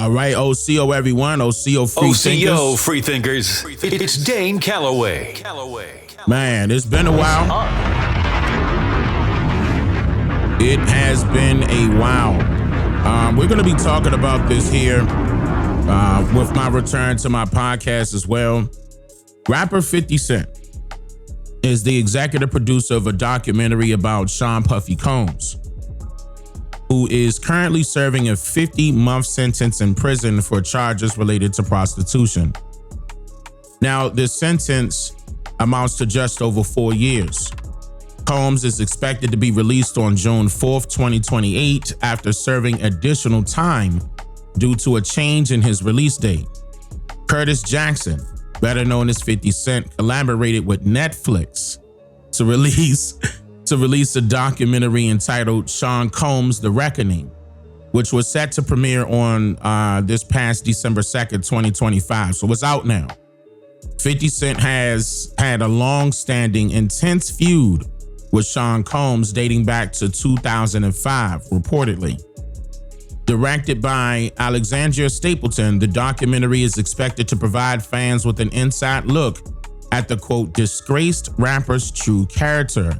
All right, OCO everyone, OCO free thinkers. It's Dane Calloway. Man, it's been a while. It has been a while. We're going to be talking about this here with my return to my podcast as well. Rapper 50 Cent is the executive producer of a documentary about Sean Puffy Combs, who is currently serving a 50-month sentence in prison for charges related to prostitution. Now, this sentence amounts to just over 4 years. Combs is expected to be released on June 4th, 2028, after serving additional time due to a change in his release date. Curtis Jackson, better known as 50 Cent, collaborated with Netflix to release a documentary entitled Sean Combs: The Reckoning, which was set to premiere on this past December 2nd, 2025. So it's out now. 50 Cent has had a long-standing, intense feud with Sean Combs dating back to 2005, reportedly. Directed by Alexandria Stapleton, the documentary is expected to provide fans with an inside look at the, quote, disgraced rapper's true character.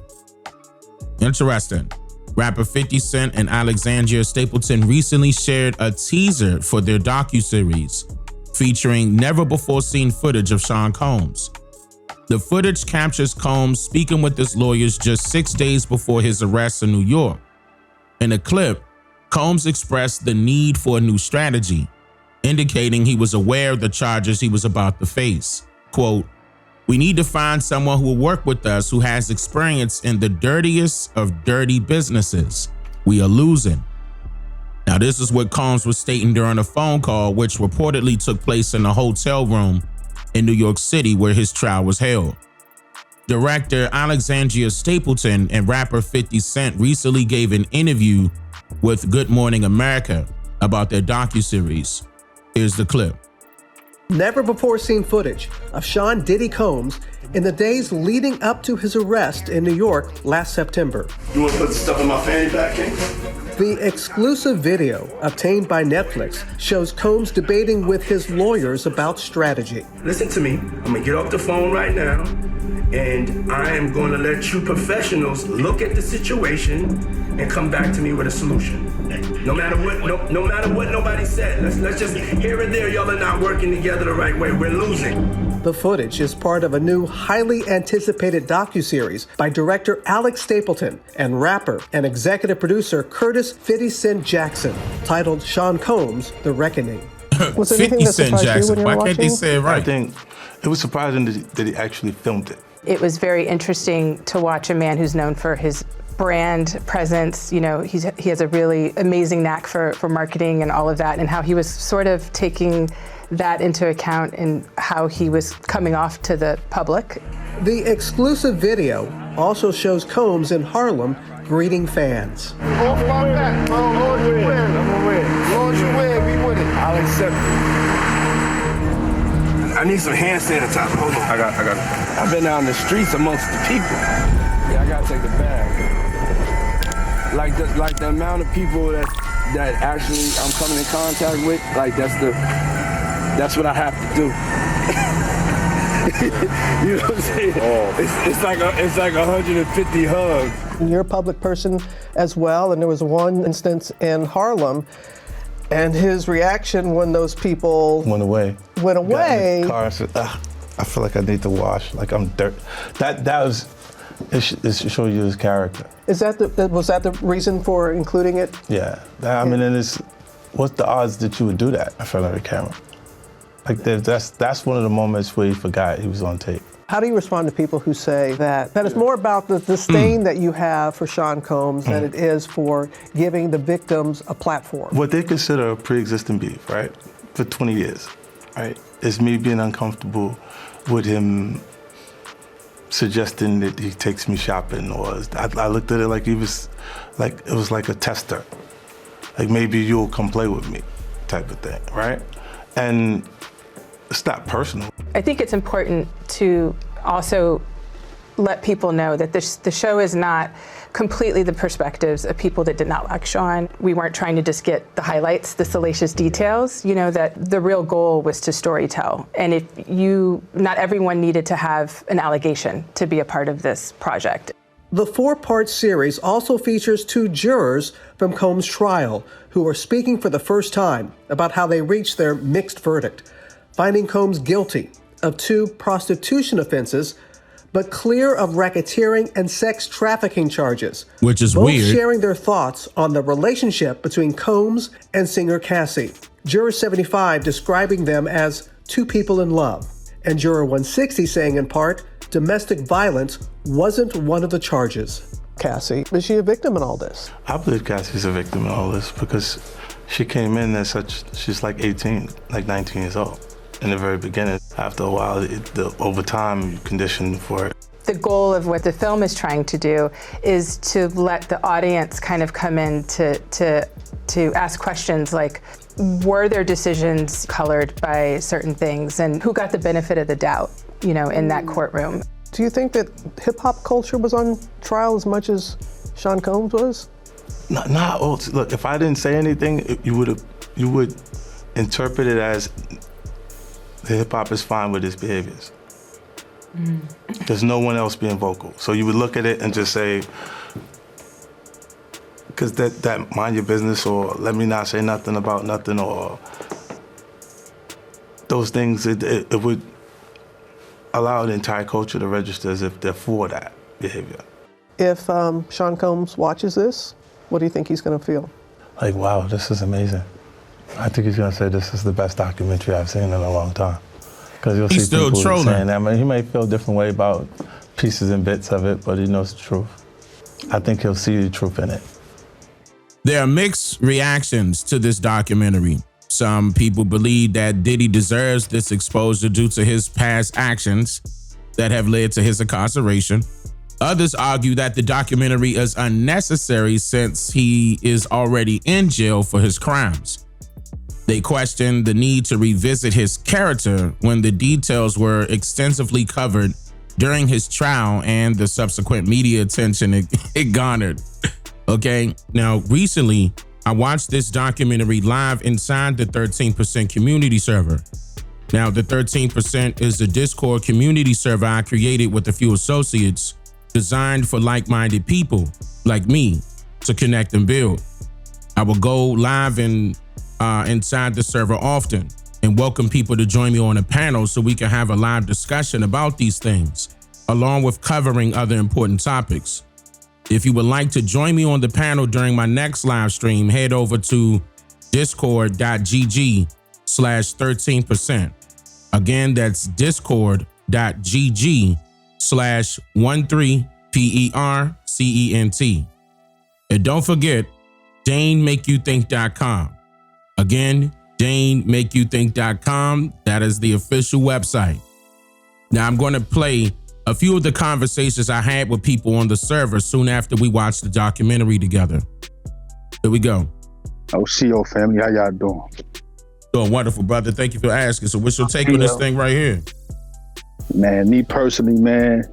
Interesting. Rapper 50 Cent and Alexandria Stapleton recently shared a teaser for their docuseries featuring never-before-seen footage of Sean Combs. The footage captures Combs speaking with his lawyers just 6 days before his arrest in New York. In the clip, Combs expressed the need for a new strategy, indicating he was aware of the charges he was about to face. Quote, "We need to find someone who will work with us who has experience in the dirtiest of dirty businesses. We are losing." Now, this is what Combs was stating during a phone call, which reportedly took place in a hotel room in New York City where his trial was held. Director Alexandria Stapleton and rapper 50 Cent recently gave an interview with Good Morning America about their docuseries. Here's the clip. Never-before-seen footage of Sean Diddy Combs in the days leading up to his arrest in New York last September. You want to put the stuff in my fanny pack, King? The exclusive video obtained by Netflix shows Combs debating with his lawyers about strategy. Listen to me. I'm going to get off the phone right now, and I am going to let you professionals look at the situation and come back to me with a solution. No matter what nobody said. Let's just, here and there, y'all are not working together the right way. We're losing. The footage is part of a new, highly anticipated docuseries by director Alex Stapleton and rapper and executive producer Curtis 50 Cent Jackson, titled Sean Combs: The Reckoning. Was there anything that surprised you when you were Why can't they watching? say it right? I think it was surprising that he actually filmed it. It was very interesting to watch a man who's known for his brand presence. You know, he has a really amazing knack for marketing and all of that, and how he was sort of taking that into account in how he was coming off to the public. The exclusive video also shows Combs in Harlem greeting fans. Off my back, bro. Lord, you win. I'm gonna win. Lord, you win. We win it. I'll accept it. I need some hand sanitizer. Hold on. I got it. I've been out in the streets amongst the people. Yeah, I gotta take the bag. Like the amount of people that actually I'm coming in contact with, like that's what I have to do. You know what I'm saying? Oh. It's like 150 hugs. You're a public person as well, and there was one instance in Harlem, and his reaction when those people Went away. Got in the car and said, I feel like I need to wash, like I'm dirt. That was, it show you his character. was that the reason for including it? Yeah, I mean, and what's the odds that you would do that in front of a camera? Like that's one of the moments where he forgot he was on tape. How do you respond to people who say that it's more about the disdain that you have for Sean Combs than it is for giving the victims a platform? What they consider a pre-existing beef, right, for 20 years, right, is me being uncomfortable with him suggesting that he takes me shopping, or I looked at it like it was like a tester, like maybe you'll come play with me, type of thing, right? And it's not personal. I think it's important to also let people know that the show is not completely the perspectives of people that did not like Sean. We weren't trying to just get the highlights, the salacious details, that the real goal was to storytell. And not everyone needed to have an allegation to be a part of this project. The 4-part series also features 2 jurors from Combs' trial who are speaking for the first time about how they reached their mixed verdict, finding Combs guilty of 2 prostitution offenses, but clear of racketeering and sex trafficking charges. Which is both weird. Sharing their thoughts on the relationship between Combs and singer Cassie. Juror 75 describing them as 2 people in love. And Juror 160 saying in part, domestic violence wasn't one of the charges. Cassie, is she a victim in all this? I believe Cassie's a victim in all this because she came in as she's like 18, like 19 years old. In the very beginning, after a while, over time, you condition for it. The goal of what the film is trying to do is to let the audience kind of come in to ask questions like, were their decisions colored by certain things, and who got the benefit of the doubt, in that courtroom? Do you think that hip-hop culture was on trial as much as Sean Combs was? Look, if I didn't say anything, you would interpret it as the hip-hop is fine with his behaviors. There's no one else being vocal. So you would look at it and just say, because that mind your business, or let me not say nothing about nothing, or those things, it would allow the entire culture to register as if they're for that behavior. If Sean Combs watches this, what do you think he's going to feel? Like, wow, this is amazing. I think he's going to say this is the best documentary I've seen in a long time. Because you'll see still people trolling. saying that. I mean, he may feel a different way about pieces and bits of it, but he knows the truth. I think he'll see the truth in it. There are mixed reactions to this documentary. Some people believe that Diddy deserves this exposure due to his past actions that have led to his incarceration. Others argue that the documentary is unnecessary since he is already in jail for his crimes. They question the need to revisit his character when the details were extensively covered during his trial and the subsequent media attention it garnered. Okay, now recently, I watched this documentary live inside the 13% community server. Now, the 13% is a Discord community server I created with a few associates designed for like-minded people like me to connect and build. I will go live inside the server often and welcome people to join me on a panel so we can have a live discussion about these things, along with covering other important topics. If you would like to join me on the panel during my next live stream, head over to discord.gg/13%. Again, that's discord.gg/13percent. And don't forget, DaneMakeYouThink.com. Again, DaneMakeYouThink.com. That is the official website. Now I'm going to play a few of the conversations I had with people on the server soon after we watched the documentary together. Here we go. CO family, how y'all doing? Doing wonderful, brother. Thank you for asking. So what's your take on this thing right here? Man, me personally, man,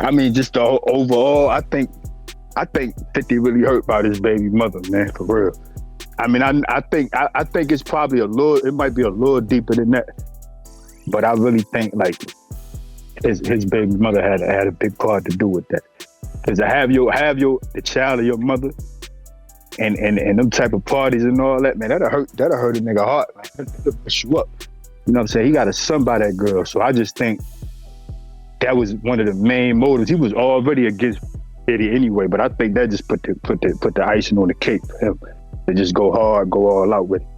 I mean, just the overall, I think 50 really hurt by his baby mother, man, for real. I mean, I think it's probably it might be a little deeper than that. But I really think like his baby mother had a big part to do with that. Because to have the child of your mother and them type of parties and all that, man, that'll hurt a nigga heart, man. That'll push you up. You know what I'm saying? He got a son by that girl. So I just think that was one of the main motives. He was already against Diddy anyway, but I think that just put the icing on the cake for him. To just go hard, go all out with it.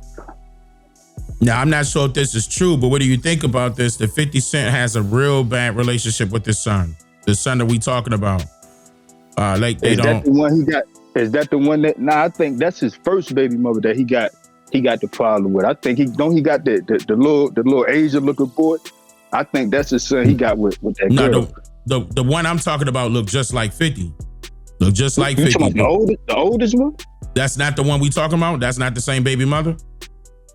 Now, I'm not sure if this is true, but what do you think about this? That 50 Cent has a real bad relationship with his son. The son that we talking about. Like they Is don't. that the one he got? Is that the one that? Nah, I think that's his first baby mother that he got the problem with. I think he got the little Asian looking boy. I think that's his son he got with that girl. No, the one I'm talking about look just like 50. Look just like 50. The oldest one? That's not the one we talking about? That's not the same baby mother?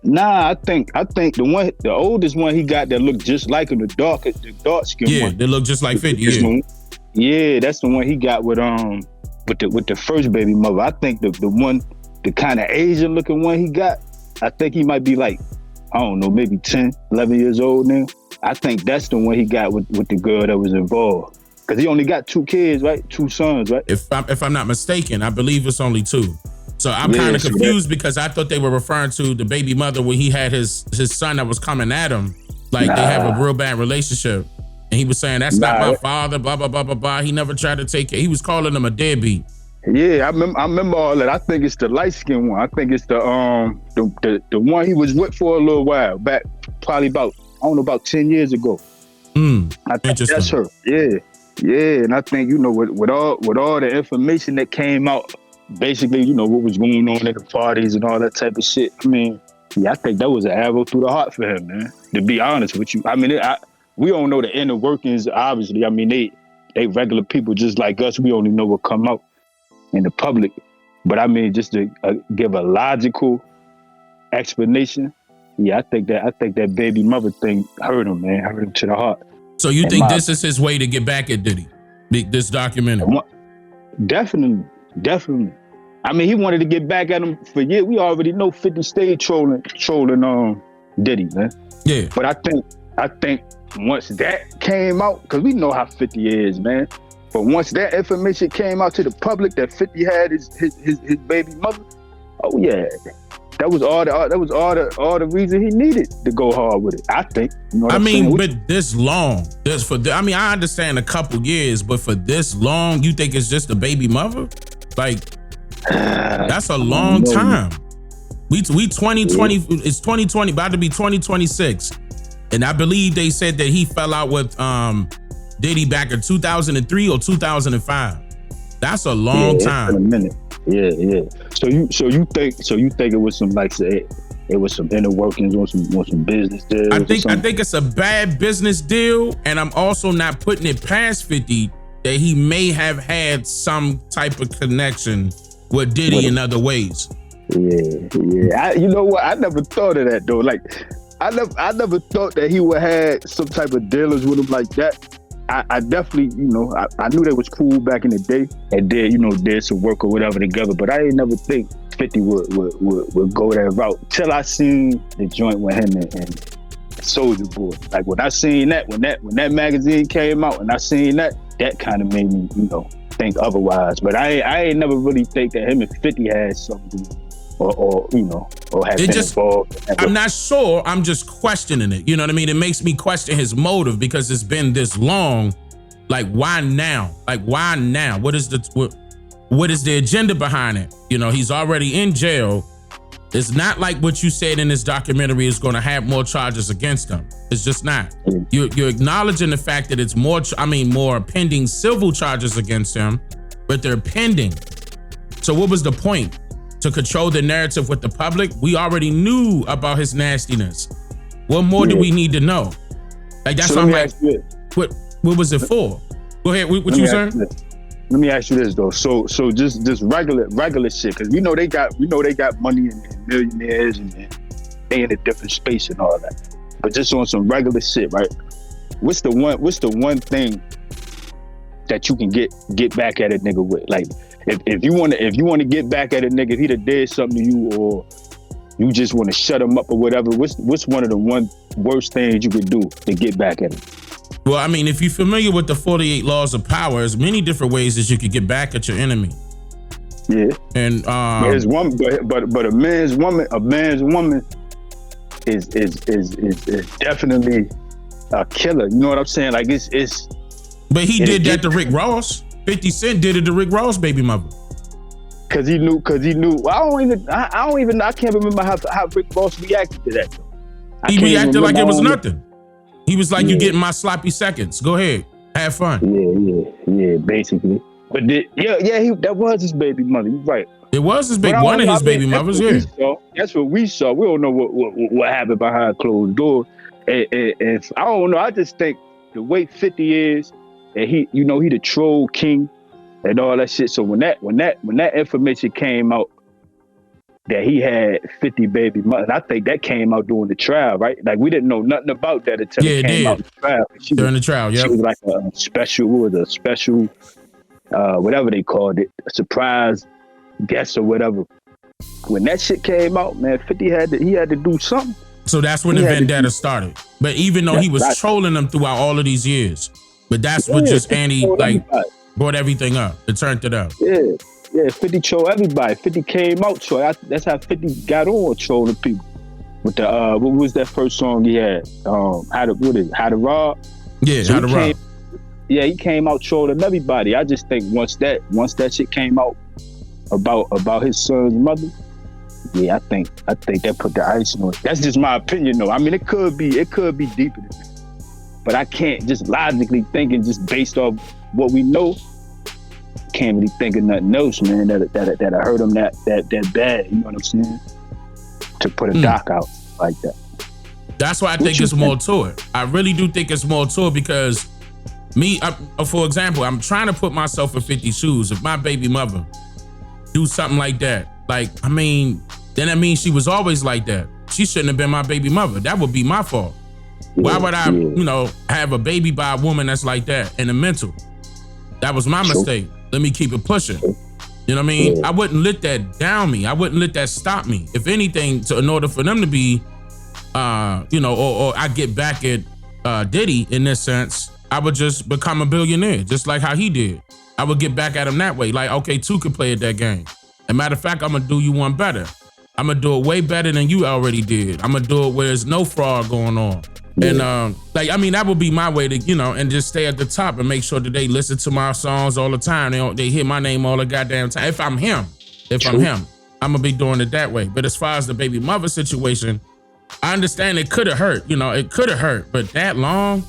Nah, I think the oldest one he got that looked just like him, the dark skin one. Yeah, they look just like 50. Yeah, that's the one he got with the first baby mother. I think the kind of Asian looking one he got, I think he might be like, I don't know, maybe 10, 11 years old now. I think that's the one he got with the girl that was involved. Because he only got 2 kids, right? 2 sons, right? If I'm not mistaken, I believe it's only 2. So I'm kind of confused because I thought they were referring to the baby mother when he had his son that was coming at him. Like they have a real bad relationship. And he was saying, that's not my father, blah, blah, blah, blah, blah. He never tried to take it. He was calling him a deadbeat. Yeah, I remember all that. I think it's the light-skinned one. I think it's the one he was with for a little while back, probably about 10 years ago. I think that's her. Yeah, and I think with all the information that came out, basically what was going on at the parties and all that type of shit. I mean, I think that was an arrow through the heart for him, man. To be honest with you, I mean, we don't know the inner workings. Obviously, I mean they regular people just like us. We only know what come out in the public, but I mean, just to give a logical explanation, I think that baby mother thing hurt him, man. Hurt him to the heart. So you think this is his way to get back at Diddy? This documentary? Definitely. I mean, he wanted to get back at him for years. We already know 50 stayed trolling Diddy, man. Yeah. But I think once that came out, because we know how 50 is, man. But once that information came out to the public that 50 had his baby mother, oh yeah, that was all the reason he needed to go hard with it. I think. I mean, but this long, I understand a couple years, but for this long, you think it's just a baby mother? Like, that's a long time. We 2020. It's 2020, about to be 2026, and I believe they said that he fell out with Diddy back in 2003 or 2005. That's a long time. A minute. Yeah. So you think it was some it was some inner workings on some business deals? I think it's a bad business deal, and I'm also not putting it past 50 that he may have had some type of connection with Diddy in other ways. Yeah. You know what? I never thought of that though. Like, I never thought that he would have some type of dealers with him like that. I definitely, I knew they was cool back in the day and did some work or whatever together, but I didn't never think 50 would go that route till I seen the joint with him and Soulja Boy. Like when I seen that, when that magazine came out and I seen that kind of made me, think otherwise. But I ain't never really think that him and 50 had something or have been involved. I'm not sure. I'm just questioning it. You know what I mean? It makes me question his motive because it's been this long. Like, why now? What is the agenda behind it? He's already in jail. It's not like what you said in this documentary is going to have more charges against him. It's just not. You're acknowledging the fact that it's more pending civil charges against him, but they're pending. So what was the point? To control the narrative with the public? We already knew about his nastiness. What more do we need to know? Like, that's what I'm like, what was it for? Go ahead, what you saying? Let me ask you this though. So just regular shit, because we know they got money and millionaires and they in a different space and all that. But just on some regular shit, right? What's the one thing that you can get back at a nigga with? Like, if you want to get back at a nigga, if he done did something to you or you just want to shut him up or whatever, what's one of the worst things you could do to get back at him? Well, I mean, if you're familiar with the 48 laws of power, there's many different ways that you could get back at your enemy. Yeah. And but his woman, but a man's woman is definitely a killer. You know what I'm saying? Like it's. But he did that to Rick Ross. 50 Cent did it to Rick Ross' baby mother. Cause he knew. I can't remember how Rick Ross reacted to that. He reacted like it was nothing. He was like, "You getting my sloppy seconds? Go ahead, have fun." Yeah, basically. But that was his baby mother. You're right. It was his one of his baby mothers. Yeah, that's what we saw. We don't know what happened behind closed doors. And I don't know. I just think the way 50 is, and he the troll king and all that shit. So when that information came out, that he had 50 baby mothers. I think that came out during the trial, right? Like we didn't know nothing about that until it came out in the trial. During the trial, yeah. She was like a special, whatever they called it, a surprise guest or whatever. When that shit came out, man, 50 had to do something. So that's when the vendetta started. But even though he was trolling them throughout all of these years, but that's what just Andy brought everything up. It turned it up. Yeah, 50 trolled everybody. 50 came out troll. That's how 50 got on trolling people. With the what was that first song he had? How to Rob? Yeah, so How to Rob. Yeah, he came out trolling everybody. I just think once that shit came out about his son's mother, yeah, I think that put the icing on it. That's just my opinion, though. I mean, it could be deeper than that. But I can't just logically thinking just based off what we know. Can't really think of nothing else, man. That I hurt him that bad. You know what I'm saying? To put a doc out like that. That's why I think it's more to it. I really do think it's more to it because for example, I'm trying to put myself in 50's shoes. If my baby mother do something like that, then that means she was always like that. She shouldn't have been my baby mother. That would be my fault. Why would I, have a baby by a woman that's like that in the mental? That was my mistake. Let me keep it pushing. You know what I mean? Yeah. I wouldn't let that down me. I wouldn't let that stop me. If anything, in order for them to be, or I get back at Diddy in this sense, I would just become a billionaire, just like how he did. I would get back at him that way. Like, okay, two could play at that game. As a matter of fact, I'm gonna do you one better. I'm gonna do it way better than you already did. I'm gonna do it where there's no fraud going on. Yeah. And that would be my way to, and just stay at the top and make sure that they listen to my songs all the time. They hear my name all the goddamn time. If I'm him, I'm gonna be doing it that way. But as far as the baby mother situation, I understand it could have hurt. It could have hurt, but that long,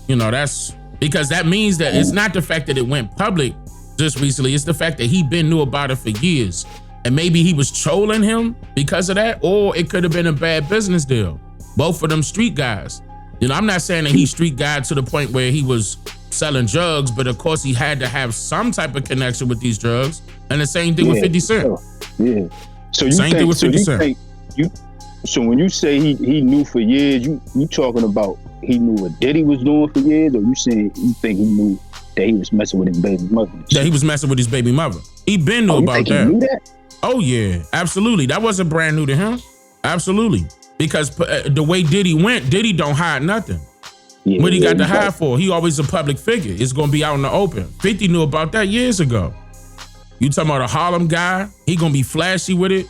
that's because that means that it's not the fact that it went public just recently. It's the fact that he knew about it for years, and maybe he was trolling him because of that, or it could have been a bad business deal. Both of them street guys. I'm not saying that he's street guy to the point where he was selling drugs, but of course he had to have some type of connection with these drugs. And the same thing with 50 Cent. Yeah. So So when you say he knew for years, you talking about he knew what Diddy was doing for years, or you saying you think he knew that he was messing with his baby mother? That he was messing with his baby mother. He been knew about that. He knew that? Oh yeah, absolutely. That wasn't brand new to him. Absolutely. Because the way Diddy went, Diddy don't hide nothing. Yeah, what he got to hide for? He always a public figure. It's gonna be out in the open. 50 knew about that years ago. You talking about a Harlem guy? He gonna be flashy with it.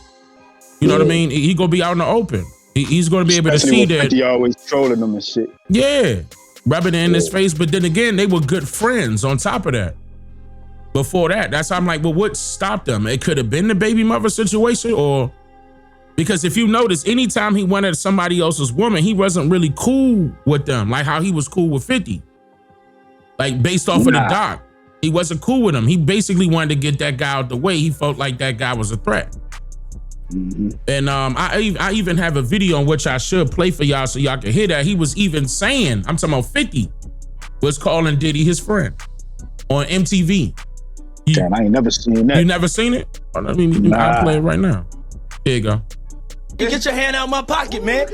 You know what I mean? He gonna be out in the open. He's gonna be able to see that. 50 always trolling him and shit. Yeah, rubbing it in his face. But then again, they were good friends on top of that. Before that, that's how I'm like, well, what stopped them? It could have been the baby mother situation, or because if you notice, anytime he went at somebody else's woman, he wasn't really cool with them, like how he was cool with 50. Like based off of the doc, he wasn't cool with him. He basically wanted to get that guy out the way. He felt like that guy was a threat. Mm-hmm. And I even have a video on which I should play for y'all so y'all can hear that. He was even saying, I'm talking about 50, was calling Diddy his friend on MTV. Damn, I ain't never seen that. You never seen it? Oh, I'll play it right now. Here you go. Get your hand out of my pocket, man.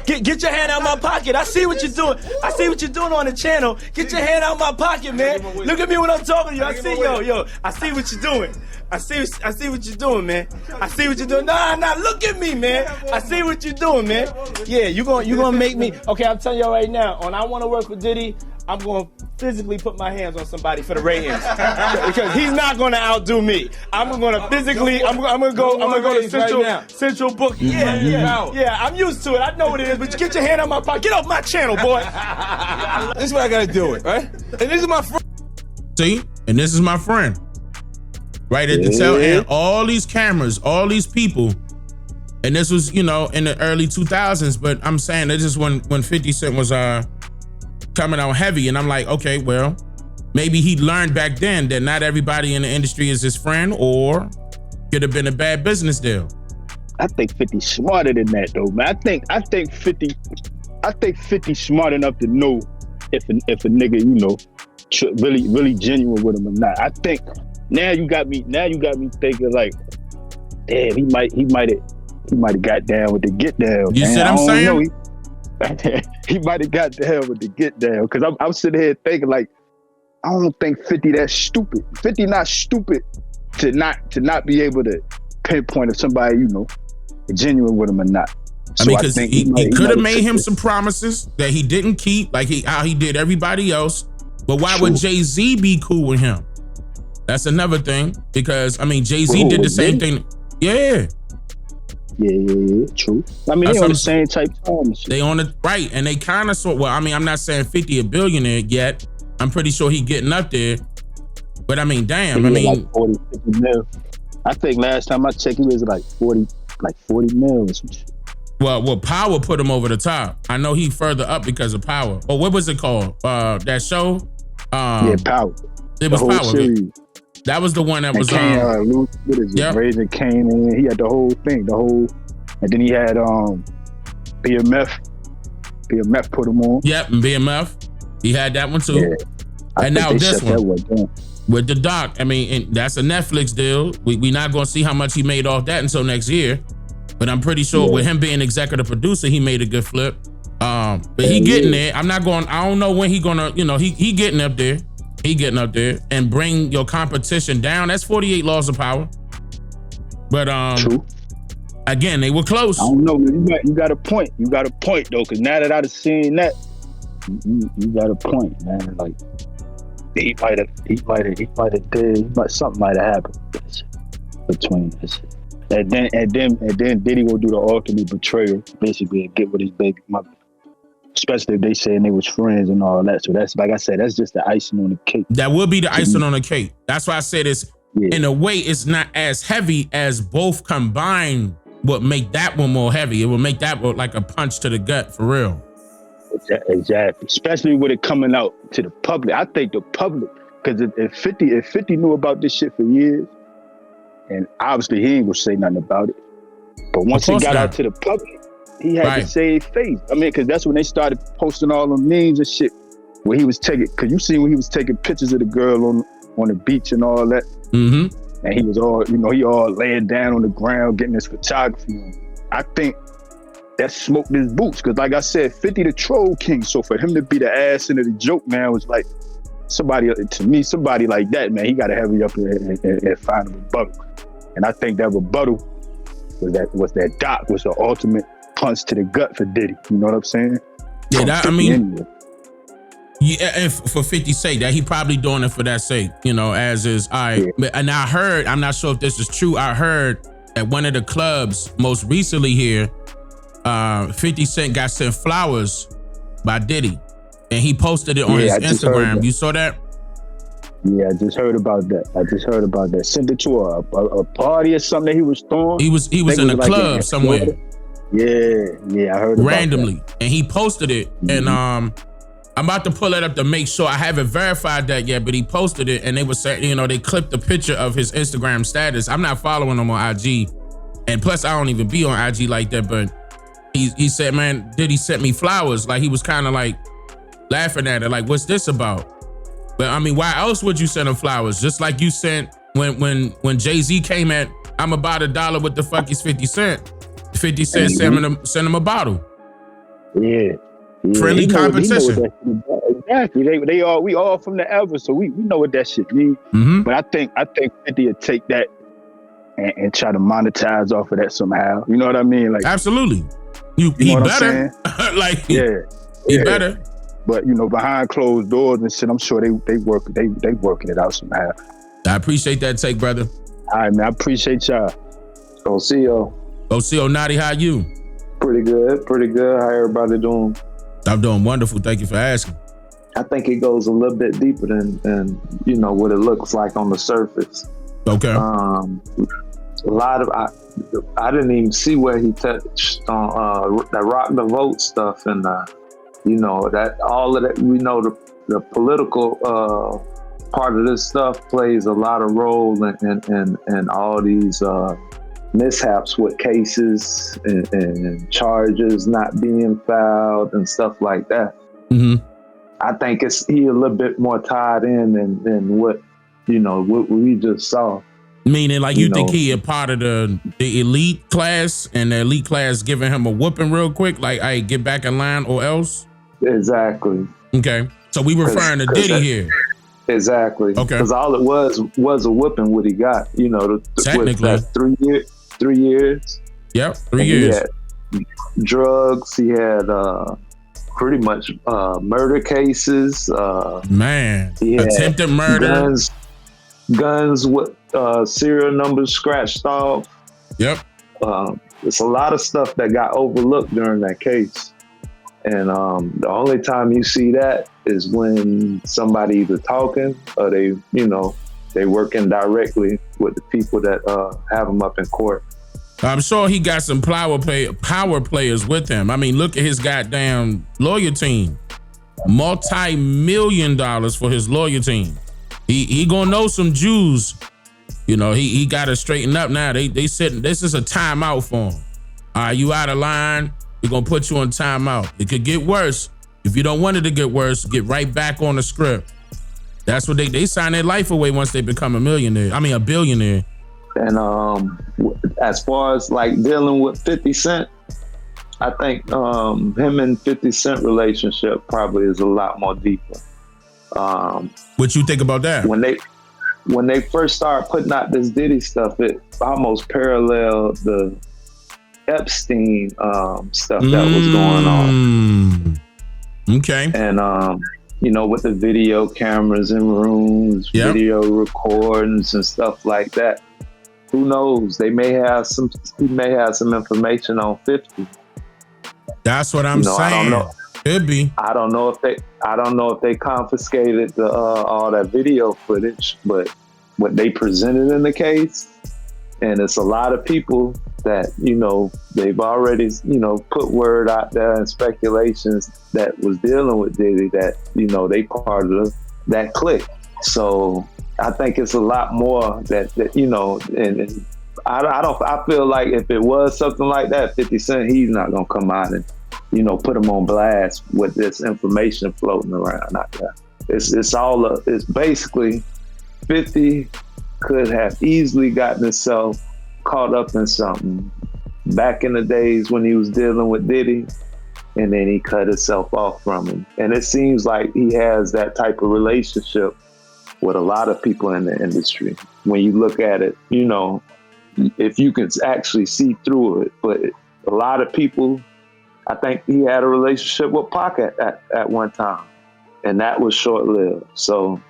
Get your hand out of my pocket. I see what you're doing. I see what you're doing on the channel. Get your hand out of my pocket, man. Look at me when I'm talking to you. I see, yo. I see what you're doing. I see what you're doing, man. I see what you're doing. Nah, look at me, man. I see what you're doing, man. Yeah, you gonna make me. Okay, I'm telling y'all right now. On I Want to Work with Diddy, I'm gonna physically put my hands on somebody for the ratings because he's not gonna outdo me. I'm gonna physically. I'm gonna go to Central Booking. Yeah. I'm used to it. I know what it is. But get your hand out my pocket. Get off my channel, boy. This is what I gotta do, right? And this is my friend. See, and this is my friend. Right at the tail end, all these cameras, all these people, and this was, in the early 2000s. But I'm saying that just when 50 Cent was coming out heavy, and I'm like, okay, well, maybe he learned back then that not everybody in the industry is his friend, or could have been a bad business deal. I think 50's smarter than that, though, man. I think 50's smart enough to know if a nigga, really genuine with him or not. I think now you got me thinking like, damn, he might have he might have got down with the get down. You see what I'm saying? He might have got down with the get down. Because I'm sitting here thinking like, I don't think 50 that stupid. 50 not stupid to not be able to pinpoint if somebody, you know, genuine with him or not. I mean, because he could have made him some promises that he didn't keep, like how he did everybody else. But why would Jay-Z be cool with him? That's another thing. Because, I mean, Jay-Z did the same thing. Yeah. Yeah, true. I mean, they on the same type of time. They on it, right. And they kind of well, I mean, I'm not saying 50 a billionaire yet. I'm pretty sure he getting up there. But I mean, damn, I mean. Like 40, 50 mil. I think last time I checked, he was like 40 mil or some shit. Well, Power put him over the top. I know he further up because of Power. Oh, what was it called? That show? Yeah, Power. It was Power. Series. That was the one that and was Kane, what is it? Raising Kane, and he had the whole thing, and then he had BMF. BMF put him on. Yep, and BMF. He had that one too. Yeah. And now this one with the doc. I mean, and that's a Netflix deal. We not gonna see how much he made off that until next year. But I'm pretty sure with him being executive producer, he made a good flip. But he getting there. I don't know when he gonna, you know, he getting up there. He getting up there and bring your competition down. That's 48 laws of power. But true. Again, they were close. I don't know. You got a point. You got a point though, because now that I've seen that, you got a point, man. Like he might have did something might have happened between this. And then Diddy will do the ultimate betrayal, basically, and get with his baby mother. Especially if they saying they was friends and all that. So that's, like I said, that's just the icing on the cake. That will be the icing on the cake. That's why I said it's, in a way, it's not as heavy as both combined would make that one more heavy. It will make that one like a punch to the gut, for real. Exactly. Especially with it coming out to the public. I think the public, because if 50 knew about this shit for years, and obviously he ain't gonna say nothing about it. But once it got out to the public, he had to save face. I mean, because that's when they started posting all them memes and shit where he was taking, because you see when he was taking pictures of the girl on the beach and all that. Mm-hmm. And he was all, you know, he all laying down on the ground getting his photography on. I think that smoked his boots, because like I said, 50 the troll king. So for him to be the ass into the joke, man, was like somebody like that, man, he got to hurry up and find a rebuttal. And I think that rebuttal was that doc was the ultimate punch to the gut for Diddy. You know what I'm saying? Yeah, that, I mean, anyway. Yeah, and for 50's sake, that he probably doing it for that sake, you know, as is. All right. Yeah. And I heard, I'm not sure if this is true, I heard at one of the clubs most recently here, 50 Cent got sent flowers by Diddy, and he posted it on his Instagram. You saw that? Yeah, I just heard about that. Sent it to a party or something that he was throwing. He was in a club somewhere. Yeah, I heard about randomly, that. And he posted it, and I'm about to pull it up to make sure. I haven't verified that yet, but he posted it, and they were saying, you know, they clipped the picture of his Instagram status. I'm not following him on IG, and plus I don't even be on IG like that. But he said, man, Diddy sent me flowers. Like he was kind of like laughing at it, like, what's this about? But I mean, why else would you send him flowers? Just like you sent when Jay-Z came at, I'm about $1, what the fuck is 50 Cent? 50 Cent send him a bottle. Yeah. Friendly competition. Exactly. We all from the ever, so we know what that shit means. Mm-hmm. But I think 50 would take that and try to monetize off of that somehow. You know what I mean? Like, absolutely. He better. Like he better. But you know, behind closed doors and shit, I'm sure they working it out somehow. I appreciate that take, brother. All right, man. I appreciate y'all. OCO, Nadi, how you? Pretty good. How everybody doing? I'm doing wonderful. Thank you for asking. I think it goes a little bit deeper than you know what it looks like on the surface. Okay. A lot of I didn't even see where he touched on that rock the vote stuff, and you know that all of that. We know the political part of this stuff plays a lot of role in all these mishaps with cases and charges not being filed and stuff like that. Mm-hmm. I think he a little bit more tied in than what, you know, what we just saw. Meaning, like, you think he a part of the elite class, and the elite class giving him a whooping real quick, like, hey, get back in line or else? Exactly. Okay. So we referring to Diddy here. Exactly. Okay. Because all it was a whooping what he got, you know, Technically. with that 3 years. Yep, 3 years. He had drugs, he had pretty much murder cases. Man, he had attempted murder. Guns with serial numbers scratched off. Yep. It's a lot of stuff that got overlooked during that case. And the only time you see that is when somebody either talking or they working directly with the people that have them up in court. I'm sure he got some power players with him. I mean, look at his goddamn lawyer team. $multi-million for his lawyer team. He gonna know some Jews. You know, he got to straighten up now. They said this is a timeout for him. All right, you out of line. We're gonna put you on timeout. It could get worse. If you don't want it to get worse, get right back on the script. That's what they sign their life away once they become a billionaire. And as far as like dealing with 50 Cent, I think him and 50 Cent relationship probably is a lot more deeper. What you think about that? When they first started putting out this Diddy stuff, it almost paralleled the Epstein stuff that was going on. Okay. And you know, with the video cameras in rooms, video recordings and stuff like that. Who knows? He may have some information on 50. That's what I'm saying. I don't know. Could be. I don't know if they confiscated the all that video footage, but what they presented in the case, and it's a lot of people that, you know, they've already, you know, put word out there and speculations that was dealing with Diddy that, you know, they part of that clique. So I think it's a lot more that you know, and I feel like if it was something like that, 50 Cent, he's not gonna come out and, you know, put him on blast with this information floating around out there. It's basically 50 could have easily gotten himself caught up in something back in the days when he was dealing with Diddy, and then he cut himself off from him. And it seems like he has that type of relationship with a lot of people in the industry. When you look at it, you know, if you can actually see through it. But a lot of people, I think he had a relationship with Pac at one time, and that was short-lived. So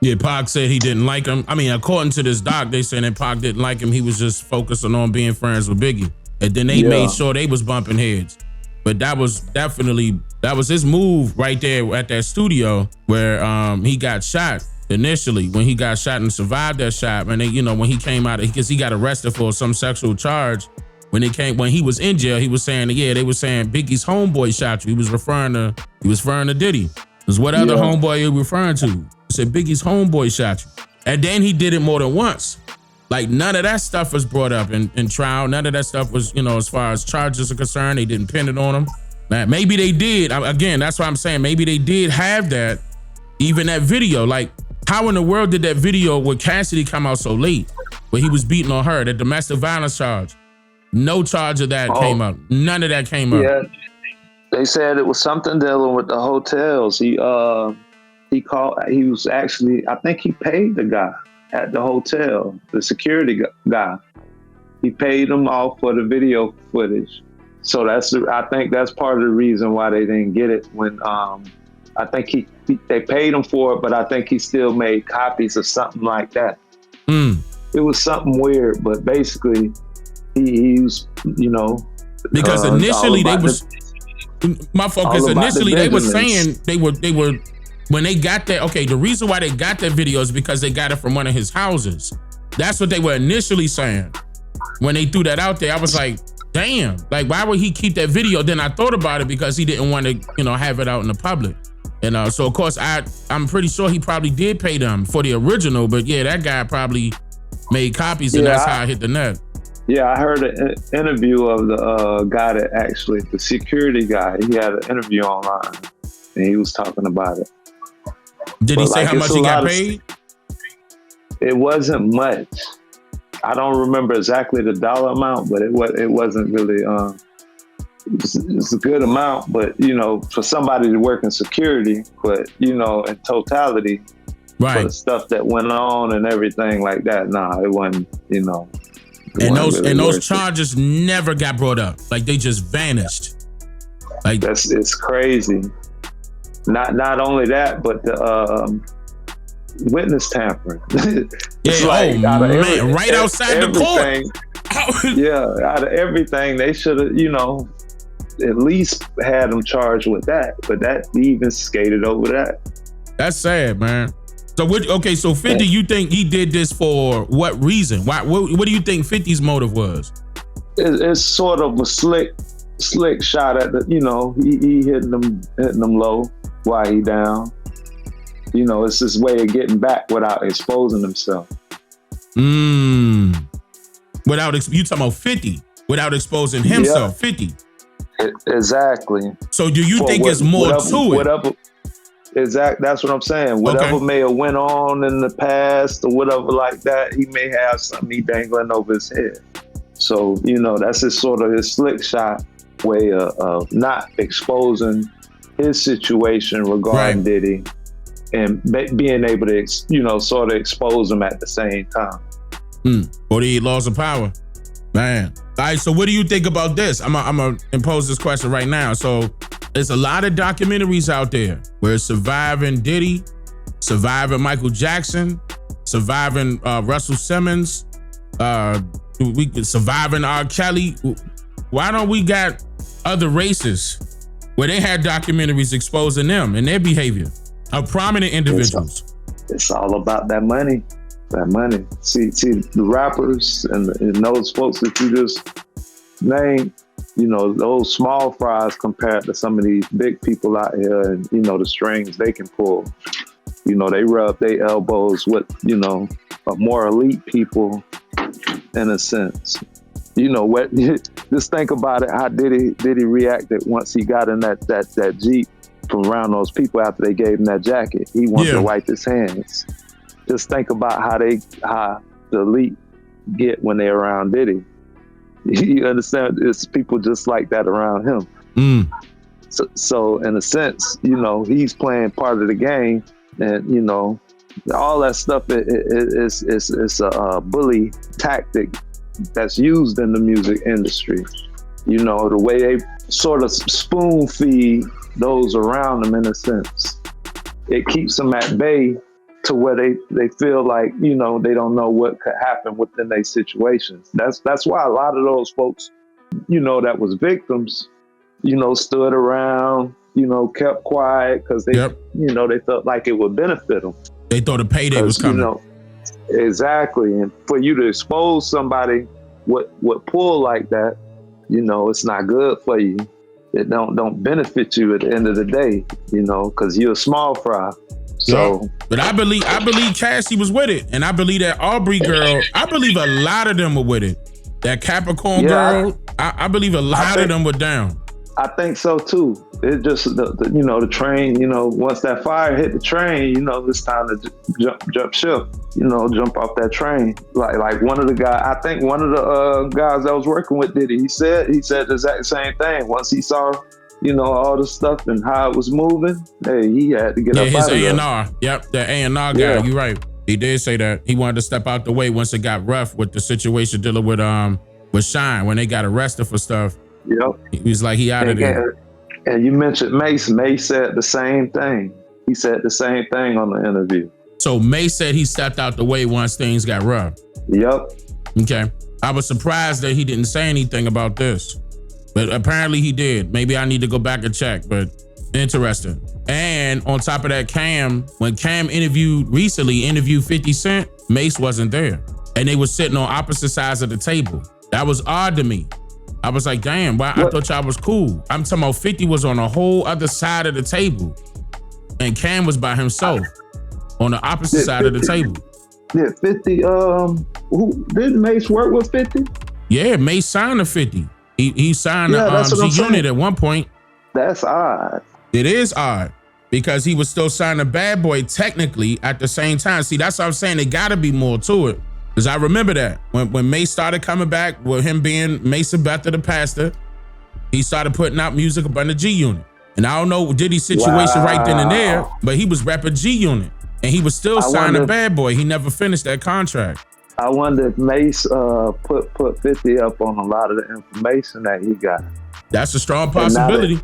yeah, Pac said he didn't like him. I mean, according to this doc, they saying that Pac didn't like him. He was just focusing on being friends with Biggie. And then they made sure they was bumping heads. But that was his move right there at that studio where he got shot initially. When he got shot and survived that shot, and they, you know, when he came out, because he got arrested for some sexual charge. When he was in jail, he was saying, they were saying Biggie's homeboy shot you. He was referring to Diddy. Because what other homeboy are you referring to? He said Biggie's homeboy shot you. And then he did it more than once. Like, none of that stuff was brought up in trial. None of that stuff was, you know, as far as charges are concerned, they didn't pin it on him. Now, maybe they did. Again, that's why I'm saying maybe they did have that, even that video. Like, how in the world did that video with Cassidy come out so late? Where he was beating on her, the domestic violence charge. No charge of that came up. None of that came up. Yeah, they said it was something dealing with the hotels. He called. He was actually, I think he paid the guy at the hotel, the security guy. He paid him off for the video footage. So I think that's part of the reason why they didn't get it when I think they paid him for it, but I think he still made copies of something like that. It was something weird, but basically he was, you know, because initially they was my focus. Initially they were saying they were when they got that. Okay, the reason why they got that video is because they got it from one of his houses. That's what they were initially saying. When they threw that out there, I was like, damn, like why would he keep that video? Then I thought about it because he didn't want to, you know, have it out in the public. And so of course I'm pretty sure he probably did pay them for the original, but yeah, that guy probably made copies, and that's how I hit the net. Yeah, I heard an interview of the guy that actually, the security guy, he had an interview online and he was talking about it. Did he say how much he got paid? It wasn't much. I don't remember exactly the dollar amount, but it wasn't really. It's a good amount, but you know, for somebody to work in security, but you know, in totality, right, for the stuff that went on and everything like that, nah, it wasn't. You know, and those charges never got brought up. Like they just vanished. Like it's crazy. Not only that, but the witness tampering. Yeah, like, man, right outside the court. Yeah, out of everything, they should have, you know, at least had them charged with that. But that he even skated over that. That's sad, man. So so 50, you think he did this for what reason? Why? What do you think 50's motive was? It's sort of a slick shot at the, you know, he hitting them low while he down. You know, it's his way of getting back without exposing himself. You talking about 50 without exposing himself? Yeah. 50. Exactly. So do you think it's more to it? Exactly. That's what I'm saying. Whatever may have went on in the past or whatever like that, he may have something he dangling over his head. So, you know, that's his sort of his slick shot way of not exposing his situation regarding Diddy and being able to, you know, sort of expose him at the same time. 48 laws of power. Man. All right, so what do you think about this? I'm gonna impose this question right now. So there's a lot of documentaries out there where surviving Diddy, surviving Michael Jackson, surviving Russell Simmons, surviving R. Kelly. Why don't we got other races where they had documentaries exposing them and their behavior of prominent individuals? It's all about that money. That money. See the rappers and those folks that you just named, you know, those small fries compared to some of these big people out here, and you know the strings they can pull. You know, they rub their elbows with, you know, a more elite people in a sense. You know what? Just think about it. How Diddy reacted once he got in that Jeep from around those people after they gave him that jacket. He wanted to wipe his hands. Just think about how the elite get when they're around Diddy. You understand? It's people just like that around him. So in a sense, you know, he's playing part of the game, and you know, all that stuff is a bully tactic that's used in the music industry. You know, the way they sort of spoon feed those around them in a sense. It keeps them at bay to where they feel like, you know, they don't know what could happen within their situations. That's why a lot of those folks, you know, that was victims, you know, stood around, you know, kept quiet because they, you know, they felt like it would benefit them. They thought a payday was coming. You know, exactly. And for you to expose somebody with pull like that, you know, it's not good for you. It don't benefit you at the end of the day, you know, because you're a small fry. So, but I believe Cassie was with it, and I believe that Aubrey girl. I believe a lot of them were with it. That Capricorn girl. I believe a lot of them were down. I think so too. It just you know, the train. You know, once that fire hit the train, you know, it's time to jump ship. You know, jump off that train. Like one of the guys. I think one of the guys that was working with Diddy. He said the exact same thing. Once he saw, you know, all the stuff and how it was moving, hey, he had to get up out of there. His A&R. Yep, the A&R guy. Yeah. You're right. He did say that. He wanted to step out the way once it got rough with the situation dealing with Shine when they got arrested for stuff. Yep. He was like, he out of there. And you mentioned Mace. Mace said the same thing. He said the same thing on the interview. So Mace said he stepped out the way once things got rough. Yep. Okay. I was surprised that he didn't say anything about this. But apparently he did. Maybe I need to go back and check, but interesting. And on top of that, when Cam interviewed 50 Cent, Mace wasn't there. And they were sitting on opposite sides of the table. That was odd to me. I was like, damn, I thought y'all was cool. I'm talking about 50 was on a whole other side of the table. And Cam was by himself on the opposite side of the table. Yeah, 50, didn't Mace work with 50? Yeah, Mace signed to 50. He signed the G-Unit at one point. That's odd. It is odd because he was still signing Bad Boy technically at the same time. See, that's what I'm saying. There gotta be more to it. Because I remember that when Mace started coming back with him being Mason Bethel, the pastor, he started putting out music up under G Unit. And I don't know Diddy's situation right then and there, but he was repping G Unit. And he was still signing Bad Boy. He never finished that contract. I wonder if Mace put 50 up on a lot of the information that he got. That's a strong possibility.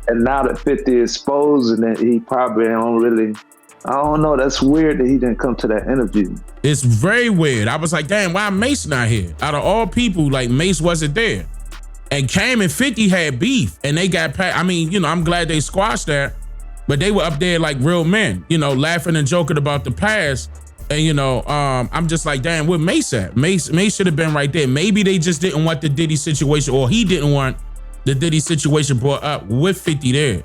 And now that 50 is exposing it, he probably don't really, I don't know. That's weird that he didn't come to that interview. It's very weird. I was like, damn, why Mace not here? Out of all people, like Mace wasn't there. And Cam and 50 had beef and they got I mean, you know, I'm glad they squashed that, but they were up there like real men, you know, laughing and joking about the past. And, you know, I'm just like, damn, where Mace at? Mace should have been right there. Maybe they just didn't want the Diddy situation, or he didn't want the Diddy situation brought up with 50 there.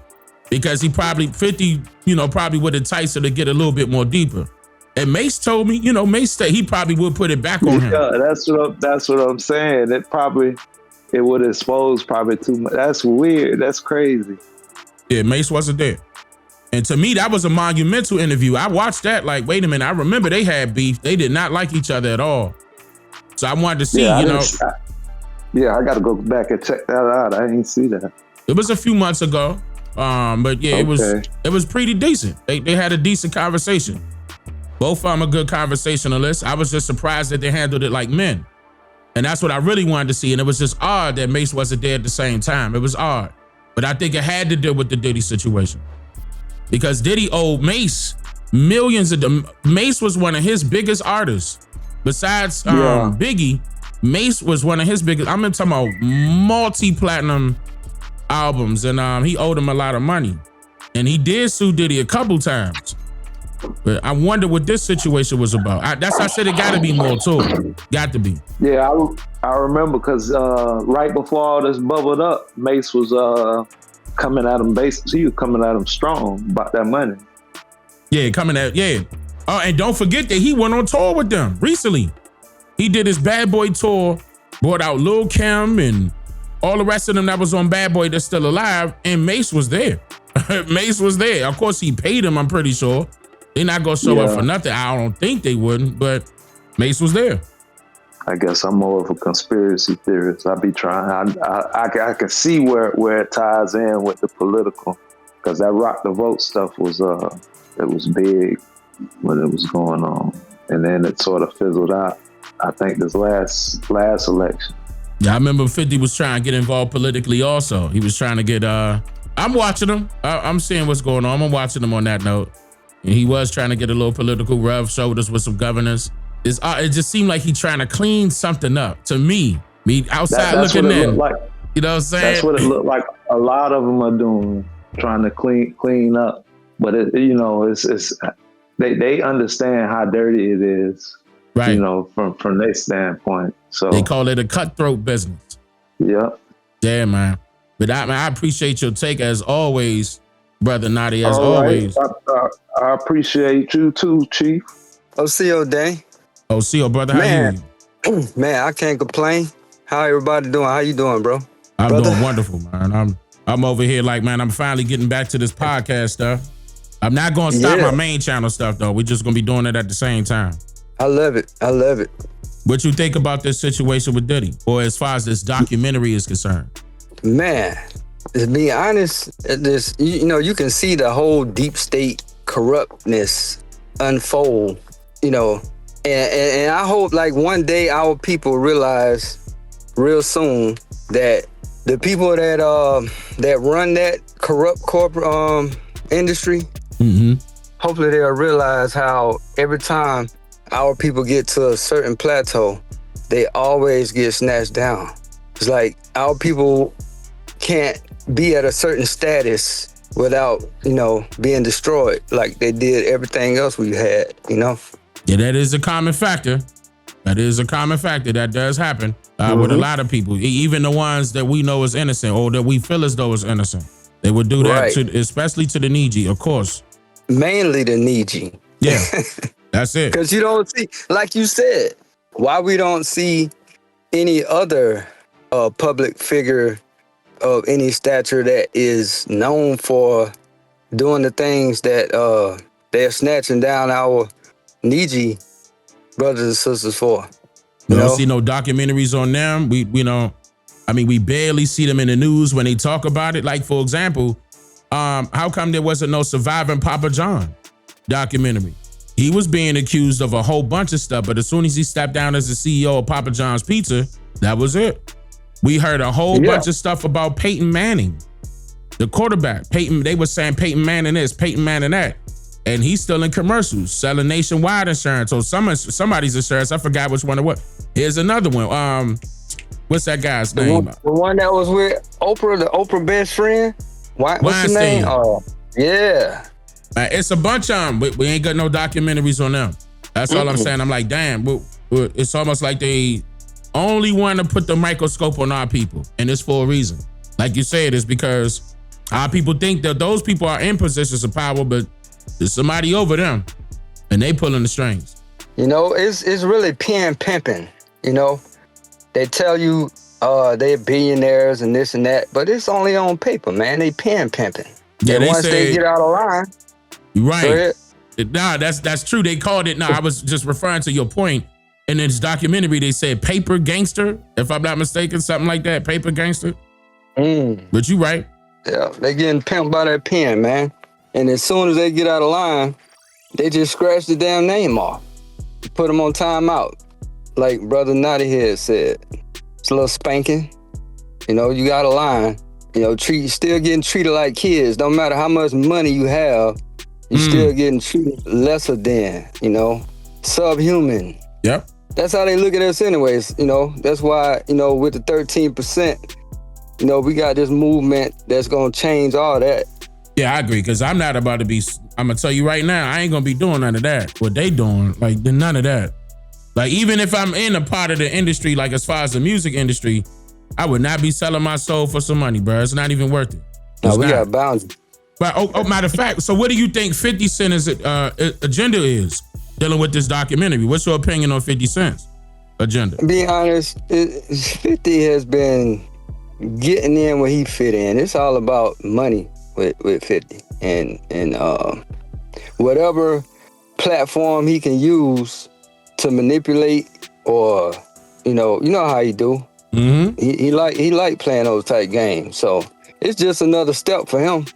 Because 50, you know, probably would entice her to get a little bit more deeper. And Mace told me, you know, Mace said he probably would put it back on him. Yeah, that's what I'm saying. It would expose probably too much. That's weird. That's crazy. Yeah, Mace wasn't there. And to me, that was a monumental interview. I watched that like, wait a minute, I remember they had beef. They did not like each other at all. So I wanted to see, I got to go back and check that out. I didn't see that. It was a few months ago. But yeah, Okay. it was pretty decent. They had a decent conversation. Both of them are good conversationalists. I was just surprised that they handled it like men. And that's what I really wanted to see. And it was just odd that Mace wasn't there at the same time. It was odd. But I think it had to deal with the Diddy situation. Because Diddy owed Mace millions of them. Mace was one of his biggest artists. Besides Biggie, Mace was one of his biggest. I'm talking about multi-platinum albums. And he owed him a lot of money. And he did sue Diddy a couple times. But I wonder what this situation was about. That's how I said it got to be more too. Got to be. Yeah, I remember because right before all this bubbled up, Mace was coming at him. He was coming at him strong about that money. Yeah, Oh, and don't forget that he went on tour with them recently. He did his Bad Boy tour, brought out Lil' Kim and all the rest of them that was on Bad Boy that's still alive, and Mace was there. Mace was there. Of course, he paid him, I'm pretty sure. They're not gonna show up for nothing. I don't think they wouldn't, but Mace was there. I guess I'm more of a conspiracy theorist. I be trying. I can see where it ties in with the political, because that Rock the Vote stuff was it was big when it was going on, and then it sort of fizzled out. I think this last election. Yeah, I remember 50 was trying to get involved politically. Also, he was trying to get. I'm watching him. I'm seeing what's going on. I'm watching him on that note. And he was trying to get a little political rub shoulders with some governors. It just seemed like he trying to clean something up to me outside that's looking in. Like. You know what I'm saying? That's what it looked like. A lot of them are doing, trying to clean up. But it's they understand how dirty it is. Right. You know, from their standpoint. So they call it a cutthroat business. Yeah. Yeah, man. But I appreciate your take as always, Brother Nadi, as always. I appreciate you too, Chief. OCO Day. OCO, brother, how you? Man, I can't complain. How everybody doing? How you doing, bro? I'm doing wonderful, man. I'm over here like, man, I'm finally getting back to this podcast stuff. I'm not going to stop my main channel stuff, though. We're just going to be doing it at the same time. I love it. What you think about this situation with Diddy, or as far as this documentary is concerned? Man, to be honest, you can see the whole deep state corruptness unfold, and I hope like one day our people realize real soon that the people that run that corrupt corporate industry, hopefully they'll realize how every time our people get to a certain plateau, they always get snatched down. It's like our people can't be at a certain status without, being destroyed like they did everything else we had, Yeah, that is a common factor. That does happen with a lot of people, even the ones that we know is innocent or that we feel as though is innocent. They would do that, especially to the needy, of course. Mainly the needy. Yeah, that's it. Because you don't see, like you said, why we don't see any other public figure of any stature that is known for doing the things that they're snatching down our needy brothers and sisters for. We don't see no documentaries on them. We barely see them in the news when they talk about it. Like, for example, how come there wasn't no Surviving Papa John documentary? He was being accused of a whole bunch of stuff, but as soon as he stepped down as the CEO of Papa John's Pizza, that was it. We heard a whole bunch of stuff about Peyton Manning, the quarterback. They were saying Peyton Manning this, Peyton Manning that. And he's still in commercials, selling nationwide insurance or somebody's insurance. I forgot which one it was. Here's another one. What's that guy's name? The one that was with Oprah, the Oprah best friend. What's his name? Oh, yeah. It's a bunch of them. We ain't got no documentaries on them. That's all I'm saying. I'm like, damn, it's almost like they only want to put the microscope on our people. And it's for a reason. Like you said, it's because our people think that those people are in positions of power, but there's somebody over them and they pulling the strings. You know, it's really pen pimping. You know, they tell you they're billionaires and this and that, but it's only on paper, man. They pen pimping. Yeah, and they once they get out of line. Right. Nah, that's true. They called it. I was just referring to your point. In this documentary, they said paper gangster, if I'm not mistaken, something like that. Paper gangster. But you right. Yeah, they getting pimped by that pen, man. And as soon as they get out of line, they just scratch the damn name off. Put them on timeout. Like Brother Naughty Head said. It's a little spanking. You know, you got a line. You know, still getting treated like kids. Don't matter how much money you have, you're still getting treated lesser than, you know, subhuman. Yep. That's how they look at us anyways, you know. That's why, you know, with the 13%, you know, we got this movement that's going to change all that. Yeah, I agree, because I'm not about to be, I'm going to tell you right now, I ain't going to be doing none of that. What they doing, like, none of that. Like, even if I'm in a part of the industry, like as far as the music industry, I would not be selling my soul for some money, bro. It's not even worth it. No, we got boundaries. But matter of fact, so what do you think 50 Cent's agenda is dealing with this documentary? What's your opinion on 50 Cent's agenda? To be honest, 50 has been getting in where he fit in. It's all about money with 50. And whatever platform he can use to manipulate or, you know how he do. Mm-hmm. He like playing those type games. So it's just another step for him.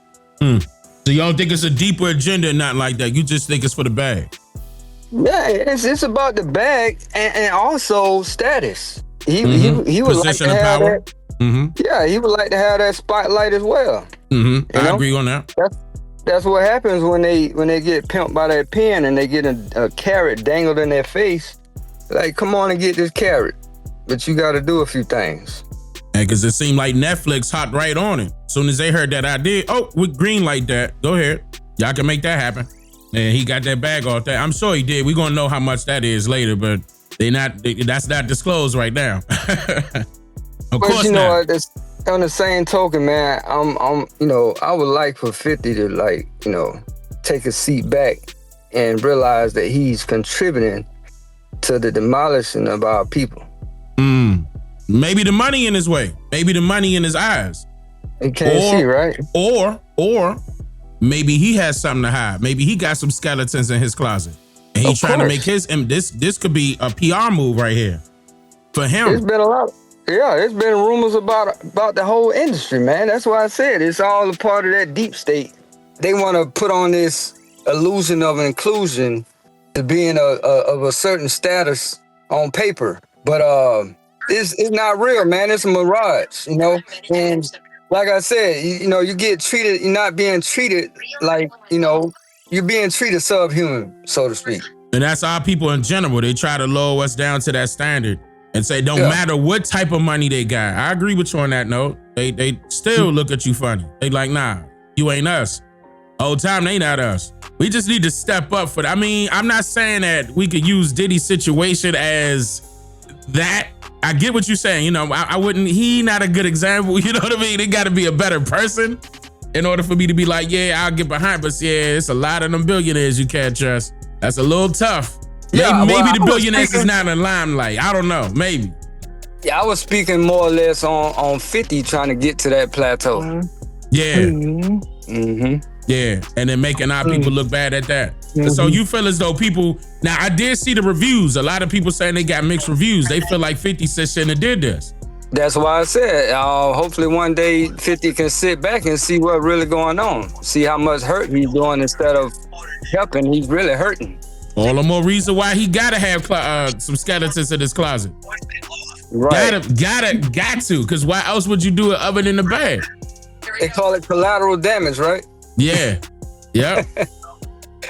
So you don't think it's a deeper agenda, not like that? You just think it's for the bag? Yeah, it's about the bag and also status. He would like to have power. That. Mm-hmm. Yeah, he would like to have that spotlight as well. Mm-hmm. I agree on that. That's what happens when they get pimped by that pen and they get a carrot dangled in their face. Like, come on and get this carrot, but you got to do a few things. Because it seemed like Netflix hopped right on it. As soon as they heard that idea, we green light that. Go ahead. Y'all can make that happen. And he got that bag off that. I'm sure he did. We're going to know how much that is later, but that's not disclosed right now. Of course you know not. What, on the same token, man, I'm I would like for 50 to take a seat back and realize that he's contributing to the demolishing of our people. Maybe the money in his way. Maybe the money in his eyes. He can't see, right? Or maybe he has something to hide. Maybe he got some skeletons in his closet. And he's trying to make his, and this could be a PR move right here for him. There's been a lot. Yeah, there's been rumors about the whole industry, man. That's why I said it's all a part of that deep state. They want to put on this illusion of inclusion as being of a certain status on paper. But it's not real, man. It's a mirage, you know? And like I said, you get treated, you're not being treated like, you're being treated subhuman, so to speak. And that's our people in general. They try to lower us down to that standard and say, don't matter what type of money they got. I agree with you on that note. They still look at you funny. They like, nah, you ain't us. Whole time, they not us. We just need to step up for that. I mean, I'm not saying that we could use Diddy's situation as that. I get what you're saying. I wouldn't, he not a good example. You know what I mean? It got to be a better person in order for me to be like, yeah, I'll get behind. But yeah, it's a lot of them billionaires you can't trust. That's a little tough. Maybe the billionaires is not in the limelight. I don't know. Maybe. Yeah, I was speaking more or less on 50 trying to get to that plateau. Yeah. Yeah, and then making our people look bad at that. And so you feel as though people, now I did see the reviews. A lot of people saying they got mixed reviews. They feel like 50 Cent shouldn't have did this. That's why I said, hopefully one day 50 can sit back and see what's really going on. See how much hurt he's doing instead of helping. He's really hurting. All the more reason why he gotta have some skeletons in his closet. Right. Got to, because why else would you do it other than the bad? They call it collateral damage, right? Yeah. Yep.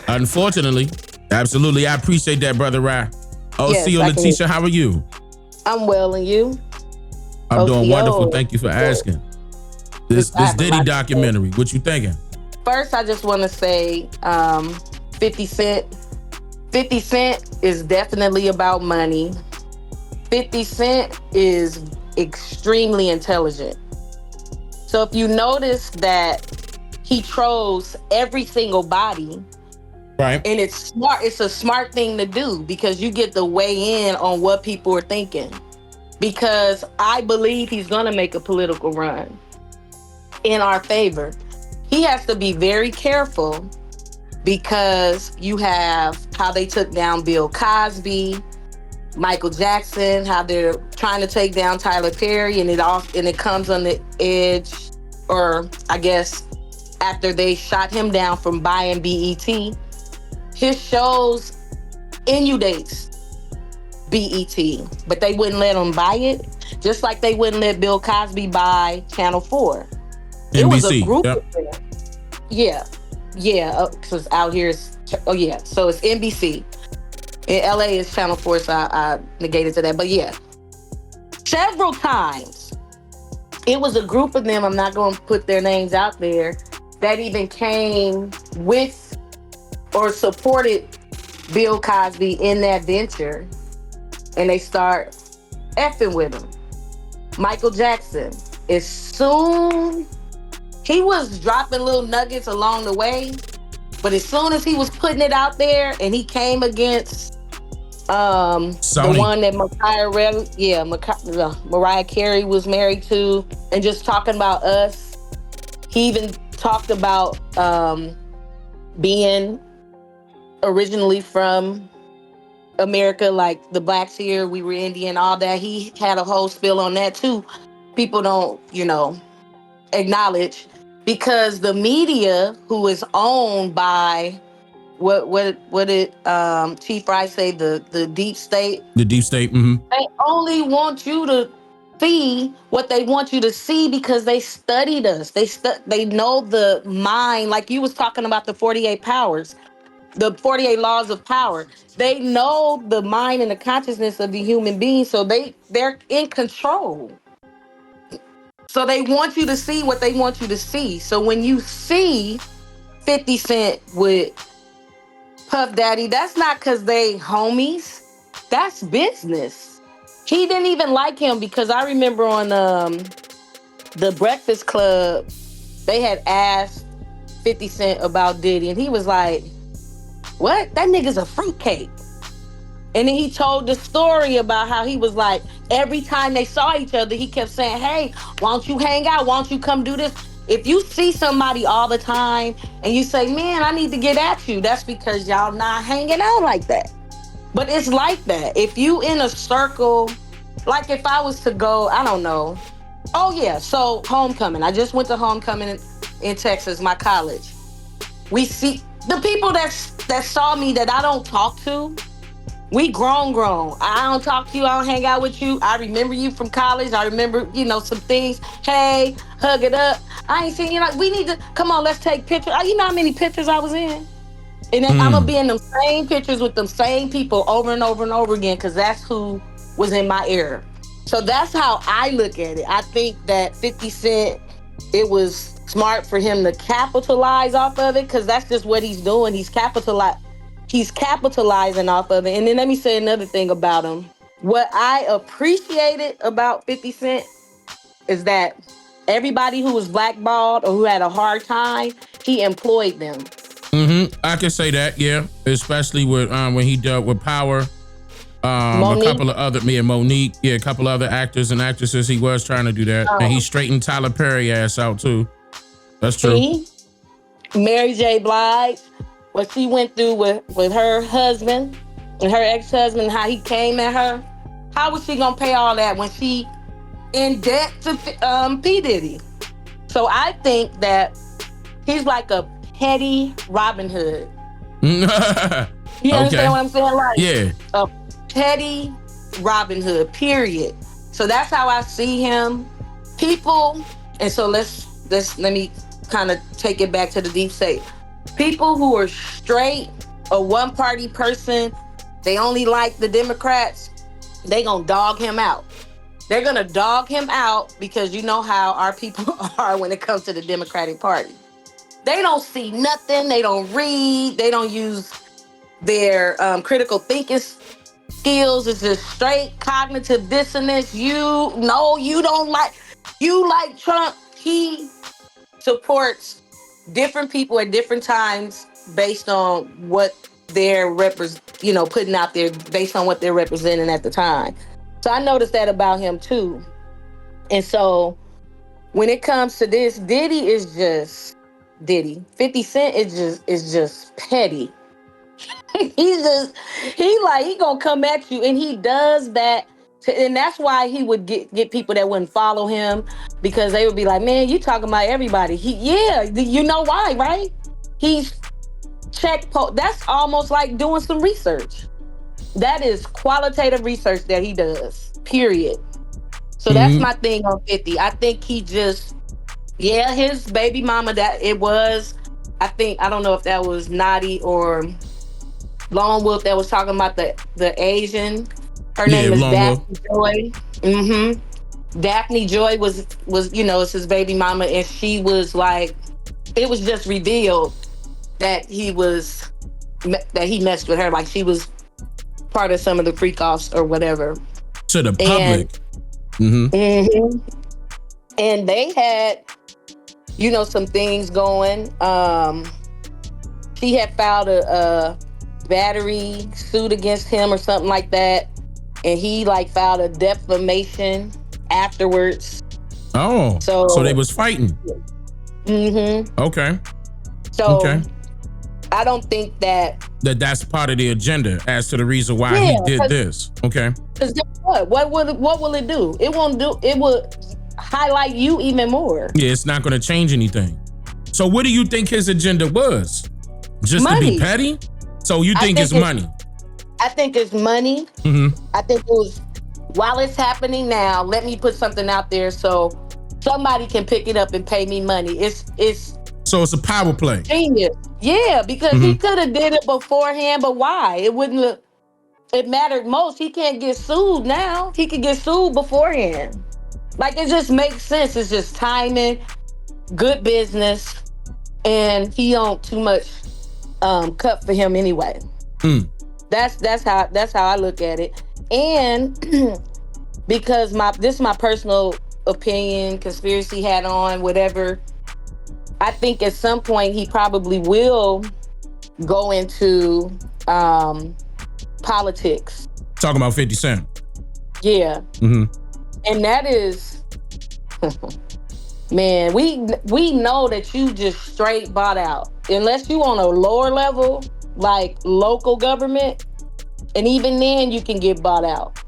Unfortunately. Absolutely. I appreciate that, Brother Rye. OCO Letitia, how are you? I'm well, and you? I'm doing wonderful. Thank you for asking. This Diddy documentary, what you thinking? First, I just want to say 50 Cent. 50 Cent is definitely about money. 50 Cent is extremely intelligent. So if you notice that he trolls every single body, right? And it's smart. It's a smart thing to do because you get to weigh in on what people are thinking. Because I believe he's gonna make a political run in our favor. He has to be very careful because you have how they took down Bill Cosby, Michael Jackson, how they're trying to take down Tyler Perry, and it comes on the edge, or I guess after they shot him down from buying BET. His shows inundates BET, but they wouldn't let him buy it, just like they wouldn't let Bill Cosby buy Channel 4. NBC, it was a group of them. Yeah, because out here is, so it's NBC. In LA is Channel 4, so I negated to that. But yeah, several times, it was a group of them, I'm not going to put their names out there, that even came with or supported Bill Cosby in that venture, and they start effing with him. Michael Jackson, as soon, he was dropping little nuggets along the way, but as soon as he was putting it out there and he came against the one that Mariah Carey was married to, and just talking about us, he even talked about being originally from America, like the blacks here, we were Indian, all that. He had a whole spill on that too. People don't, acknowledge, because the media, who is owned by what did Chief Fry say, the deep state? The deep state. Mm-hmm. They only want you to see what they want you to see because they studied us. They know the mind, like you was talking about the 48 powers. The 48 laws of power. They know the mind and the consciousness of the human being, so they're in control. So they want you to see what they want you to see. So when you see 50 Cent with Puff Daddy, that's not because they homies. That's business. He didn't even like him because I remember on the Breakfast Club, they had asked 50 Cent about Diddy, and he was like, what? That nigga's a fruitcake. And then he told the story about how he was like, every time they saw each other, he kept saying, hey, why don't you hang out? Why don't you come do this? If you see somebody all the time and you say, man, I need to get at you, that's because y'all not hanging out like that. But it's like that. If you in a circle, like if I was to go, I don't know. Oh yeah, so homecoming. I just went to homecoming in Texas, my college. We see the people that saw me that I don't talk to, we grown. I don't talk to you, I don't hang out with you. I remember you from college. I remember, some things. Hey, hug it up. I ain't seen you. Like, we need to, come on, let's take pictures. You know how many pictures I was in? And then I'm gonna be in them same pictures with them same people over and over and over again, because that's who was in my era. So that's how I look at it. I think that 50 Cent, it was smart for him to capitalize off of it, because that's just what he's doing. He's capitalizing off of it. And then let me say another thing about him. What I appreciated about 50 Cent is that everybody who was blackballed or who had a hard time, he employed them. Mm-hmm. I can say that, yeah. Especially with when he dealt with Power. A couple of other, Monique, a couple other actors and actresses, he was trying to do that. And he straightened Tyler Perry ass out too. That's true. Mary J. Blige, what she went through with her husband and her ex-husband, how he came at her. How was she gonna pay all that when she in debt to P. Diddy? So I think that he's like a petty Robin Hood. You understand what I'm saying? Like yeah, a petty Robin Hood, period. So that's how I see him. People, and so let me kind of take it back to the deep state. People who are straight, a one-party person, they only like the Democrats, they gonna dog him out. They're gonna dog him out because you know how our people are when it comes to the Democratic Party. They don't see nothing, they don't read, they don't use their critical thinking skills. It's just straight cognitive dissonance. You don't like Trump. He supports different people at different times based on what they're putting out there, based on what they're representing at the time. So I noticed that about him too. And so when it comes to this, Diddy is just Diddy. 50 Cent is just petty. He gonna come at you, and he does that. And that's why he would get people that wouldn't follow him, because they would be like, man, you talking about everybody. You know why, right? He's that's almost like doing some research. That is qualitative research that he does, period. So that's my thing on 50. I think he just, his baby mama, that it was, I don't know if that was Naughty or Lone Wolf that was talking about the Asian. Her name is Daphne Joy. Daphne Joy was it's his baby mama, and she was like, it was just revealed that he messed with her, like she was part of some of the freak offs or whatever. To the public. And they had, some things going. She had filed a battery suit against him or something like that, and he filed a defamation afterwards. Oh, so they was fighting. Okay. So I don't think that's part of the agenda as to the reason why he did this. Okay. Because what will it do? It won't do. It will highlight you even more. Yeah, it's not going to change anything. So what do you think his agenda was? Just money. To be petty? So you think it's money? I think it's money. I think it was, while it's happening now, let me put something out there so somebody can pick it up and pay me money. So it's a power play. Genius. Yeah, because he could have did it beforehand, but why? It mattered most. He can't get sued now. He could get sued beforehand. It just makes sense. It's just timing, good business, and he don't too much cut for him anyway. That's how I look at it. And because this is my personal opinion, conspiracy hat on, whatever. I think at some point he probably will go into politics. Talking about 50 Cent. Yeah. And that is, man, we know that you just straight bought out. Unless you on a lower level, like local government, and even then you can get bought out.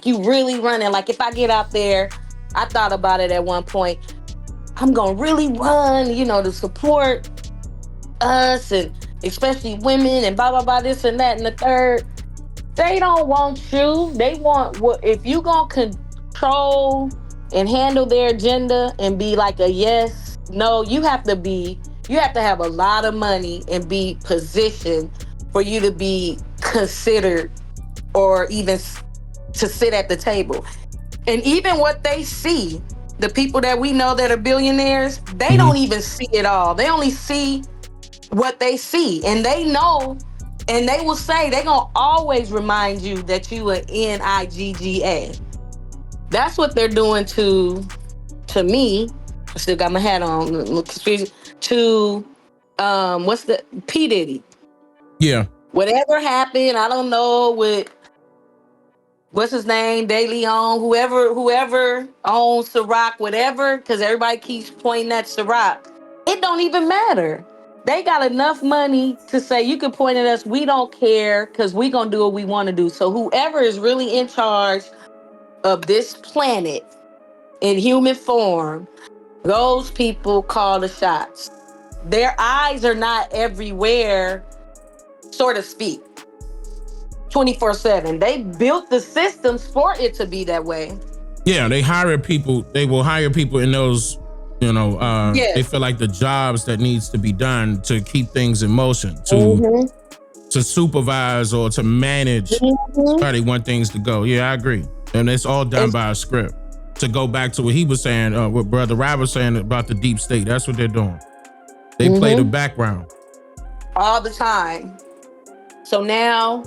You really running. If I get out there, I thought about it at one point, I'm gonna really run, to support us, and especially women, and blah, blah, blah, this and that and the third. They don't want you. They want if you gonna control and handle their agenda and be like a yes, no, you have to have a lot of money and be positioned for you to be considered or even to sit at the table. And even what they see, the people that we know that are billionaires, they don't even see it all. They only see what they see. And they know, and they will say, they're going to always remind you that you are NIGGA. That's what they're doing to me. I still got my hat on. To, what's the, P. Diddy. Yeah. Whatever happened, I don't know, with, what's his name, De Leon, whoever owns Ciroc, whatever, because everybody keeps pointing at Ciroc. It don't even matter. They got enough money to say you can point at us. We don't care because we gonna do what we want to do. So whoever is really in charge of this planet in human form, those people call the shots. Their eyes are not everywhere, so to speak, 24/7. They built the systems for it to be that way. Yeah, they hire people. They will hire people in those, they feel like the jobs that needs to be done to keep things in motion, to supervise or to manage how they want things to go. Yeah, I agree. And it's all done by a script. To go back to what he was saying, what Brother Rob was saying about the deep state, that's what they're doing. They play the background. All the time. So now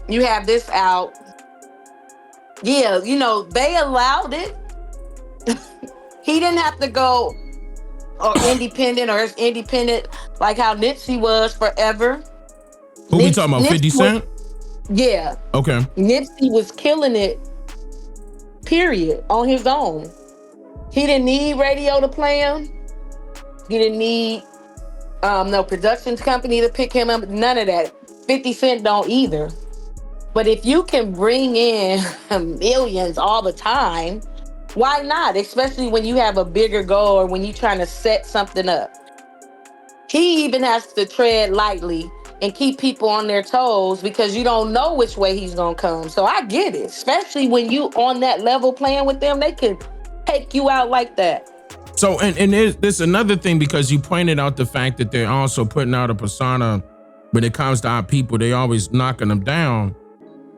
you have this out. Yeah, they allowed it. He didn't have to go independent like how Nipsey was forever. Who we talking about, 50 Cent? Yeah. Okay. Nipsey was killing it, period, on his own. He didn't need radio to play him. He didn't need no productions company to pick him up. None of that. 50 Cent don't either. But if you can bring in millions all the time, why not? Especially when you have a bigger goal or when you're trying to set something up. He even has to tread lightly and keep people on their toes because you don't know which way he's gonna come. So I get it, especially when you on that level playing with them, they can take you out like that. So, and there's another thing, because you pointed out the fact that they're also putting out a persona when it comes to our people, they always knocking them down.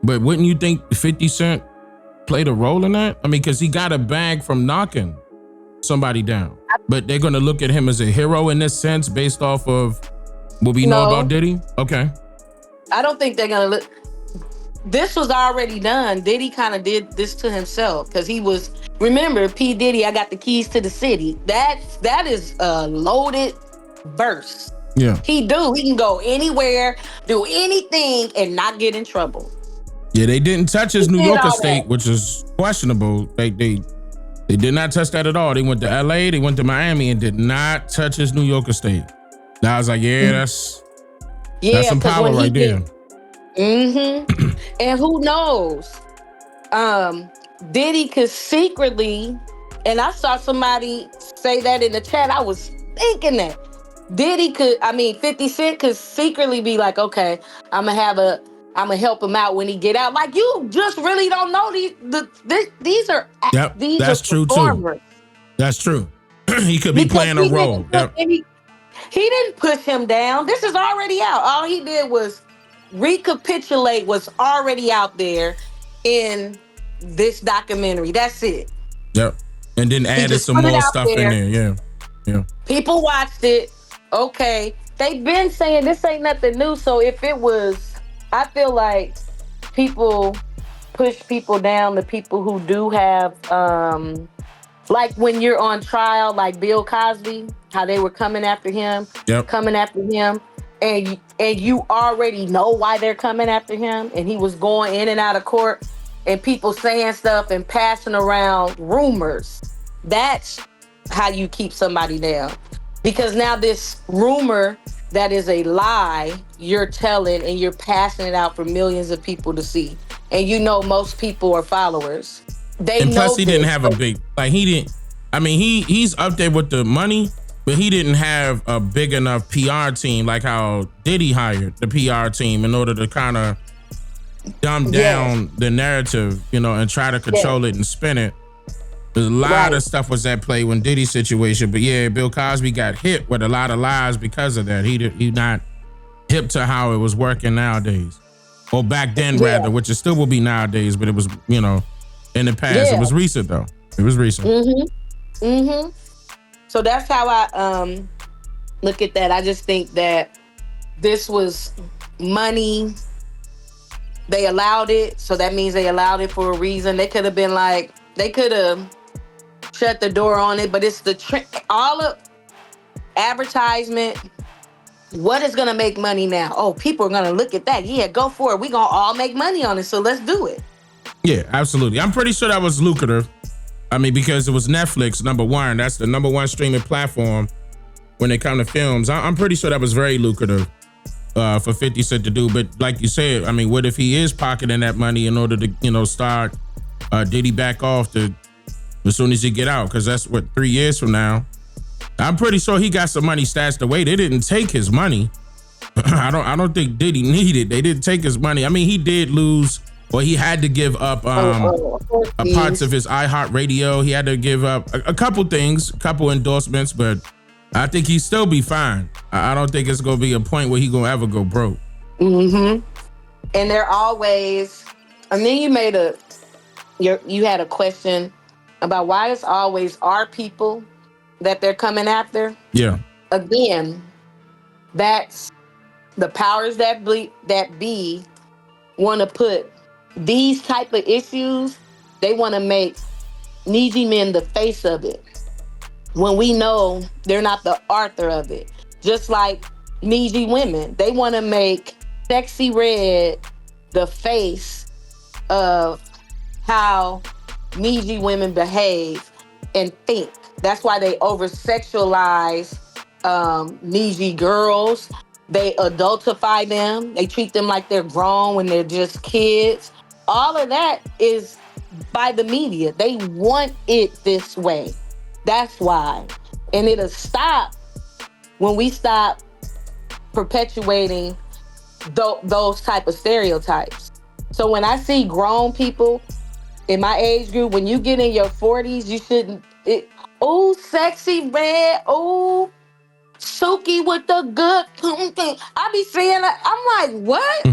But wouldn't you think 50 Cent played a role in that? I mean, because he got a bag from knocking somebody down. But they're going to look at him as a hero in this sense based off of what we know about Diddy? Okay. I don't think they're going to look. This was already done. Diddy kind of did this to himself because he was, remember, P. Diddy, I got the keys to the city. That is a loaded verse. Yeah. He can go anywhere, do anything, and not get in trouble. Yeah, they didn't touch his New York estate, which is questionable. They did not touch that at all. They went to LA, they went to Miami, and did not touch his New York estate. Now I was like, that's some power right there. And who knows? Diddy could secretly, and I saw somebody say that in the chat. I was thinking that 50 Cent could secretly be like, okay, I'm gonna help him out when he get out. Like, you just really don't know these are that's true too. That's true. He could be playing a role. He didn't push him down. This is already out. All he did was recapitulate what's already out there in this documentary. That's it. Yep. And then added some more stuff in there. Yeah. People watched it. Okay. They've been saying this ain't nothing new. So if it was, I feel like people push people down, the people who do have, like when you're on trial, like Bill Cosby, how they were coming after him, and you already know why they're coming after him, and he was going in and out of court, and people saying stuff and passing around rumors. That's how you keep somebody down. Because now this rumor that is a lie, you're telling and you're passing it out for millions of people to see. And you know most people are followers. And plus he didn't have a big, he's up there with the money, but he didn't have a big enough PR team like how Diddy hired the PR team in order to kind of dumb down the narrative, and try to control it and spin it. There's a lot of stuff was at play when Diddy's situation, but yeah, Bill Cosby got hit with a lot of lies because of that. He not hip to how it was working nowadays, or back then rather, which it still will be nowadays, but it was, in the past. It was recent though. It was recent. So that's how I look at that. I just think that this was money. They allowed it, so that means they allowed it for a reason. They could have been like, they could have shut the door on it, but it's all of advertisement. What is gonna make money now? Oh, people are gonna look at that. Yeah, go for it. We gonna all make money on it, so let's do it. Yeah, absolutely. I'm pretty sure that was lucrative. Because it was Netflix, number one. That's the number one streaming platform. when it comes to films. I'm pretty sure that was very lucrative for 50 Cent to do. But like you said, I mean, what if he is pocketing that money in order to, start Diddy back off as soon as he get out? Because that's 3 years from now. I'm pretty sure he got some money stashed away. They didn't take his money. I don't think Diddy needed. They didn't take his money. I mean, he did lose, or he had to give up a parts of his iHeartRadio. He had to give up a couple things, a couple endorsements, but I think he'd still be fine. I don't think it's gonna be a point where he gonna ever go broke. And they're always. And then you had a question about why it's always our people that they're coming after. Yeah. Again, that's the powers that be want to put these type of issues. They want to make Needy men the face of it, when we know they're not the author of it. Just like Needy women, they want to make Sexy Red the face of how Needy women behave and think. That's why they over-sexualize Needy girls. They adultify them. They treat them like they're grown when they're just kids. All of that is by the media. They want it this way. That's why. And it'll stop when we stop perpetuating those type of stereotypes. So when I see grown people in my age group, when you get in your 40s, you shouldn't... Oh, Sexy Red. Oh, Suki with the good. I be seeing that. I'm like, what?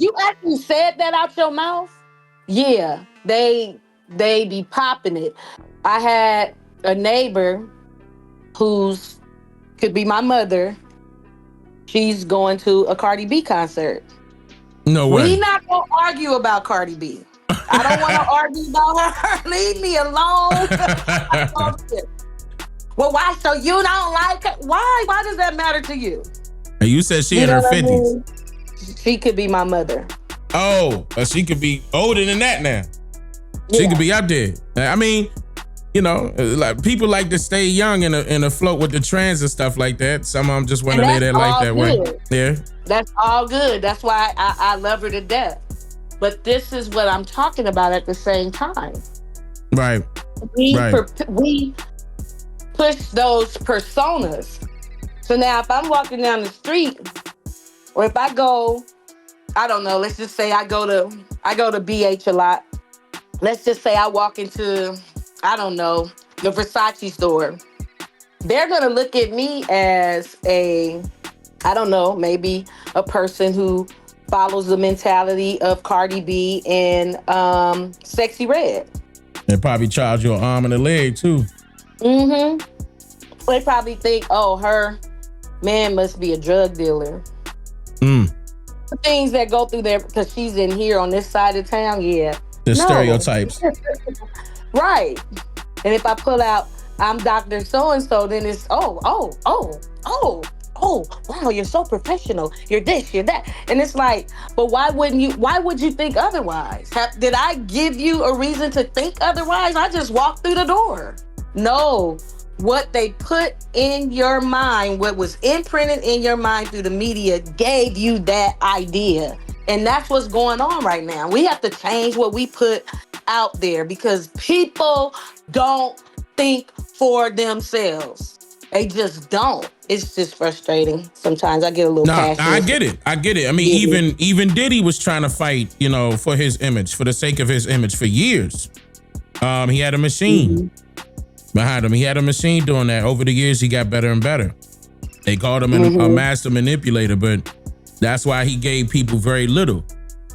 You actually said that out your mouth? Yeah, they be popping it. I had a neighbor who's could be my mother. She's going to a Cardi B concert. No way. We not gonna argue about Cardi B. I don't want to argue about her. Leave me alone. Well, why? So you don't like her? Why? Why does that matter to you? And you said she in her 50s. mean? She could be my mother. Oh, she could be older than that now. She could be up there. I mean, like people like to stay young and afloat with the trends and stuff like that. Some of them just want to lay their life that way. Yeah. That's all good. That's why I love her to death. But this is what I'm talking about at the same time. Right. We push those personas. So now if I'm walking down the street, or if I go, I don't know, let's just say I go to BH a lot. Let's just say I walk into, I don't know, the Versace store. They're gonna look at me as I don't know, maybe a person who follows the mentality of Cardi B and Sexy Red. They probably charge you an arm and a leg too. They probably think, oh, her man must be a drug dealer. The things that go through there because she's in here on this side of town, yeah. The stereotypes. Right. And if I pull out, I'm Dr. So-and-so, then it's, oh, wow, you're so professional. You're this, you're that. And it's like, but why would you think otherwise? Did I give you a reason to think otherwise? I just walked through the door. No, what they put in your mind, what was imprinted in your mind through the media gave you that idea. And that's what's going on right now. We have to change what we put out there because people don't think for themselves. They just don't. It's just frustrating. Sometimes I get a little passionate. I get it. I mean, even Diddy was trying to fight, for his image, for the sake of his image for years. He had a machine behind him. He had a machine doing that. Over the years, he got better and better. They called him a master manipulator, but that's why he gave people very little,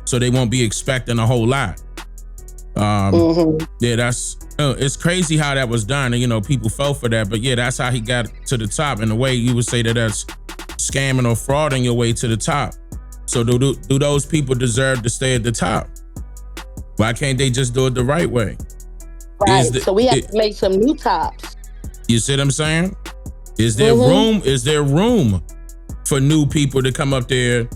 so they won't be expecting a whole lot. Yeah, that's it's crazy how that was done, and people fell for that. But yeah, that's how he got to the top. In a way, you would say that that's scamming or frauding your way to the top. So do those people deserve to stay at the top? Why can't they just do it the right way? Right. So we have to make some new tops. You see what I'm saying? Is there room? Is there room for new people to come up there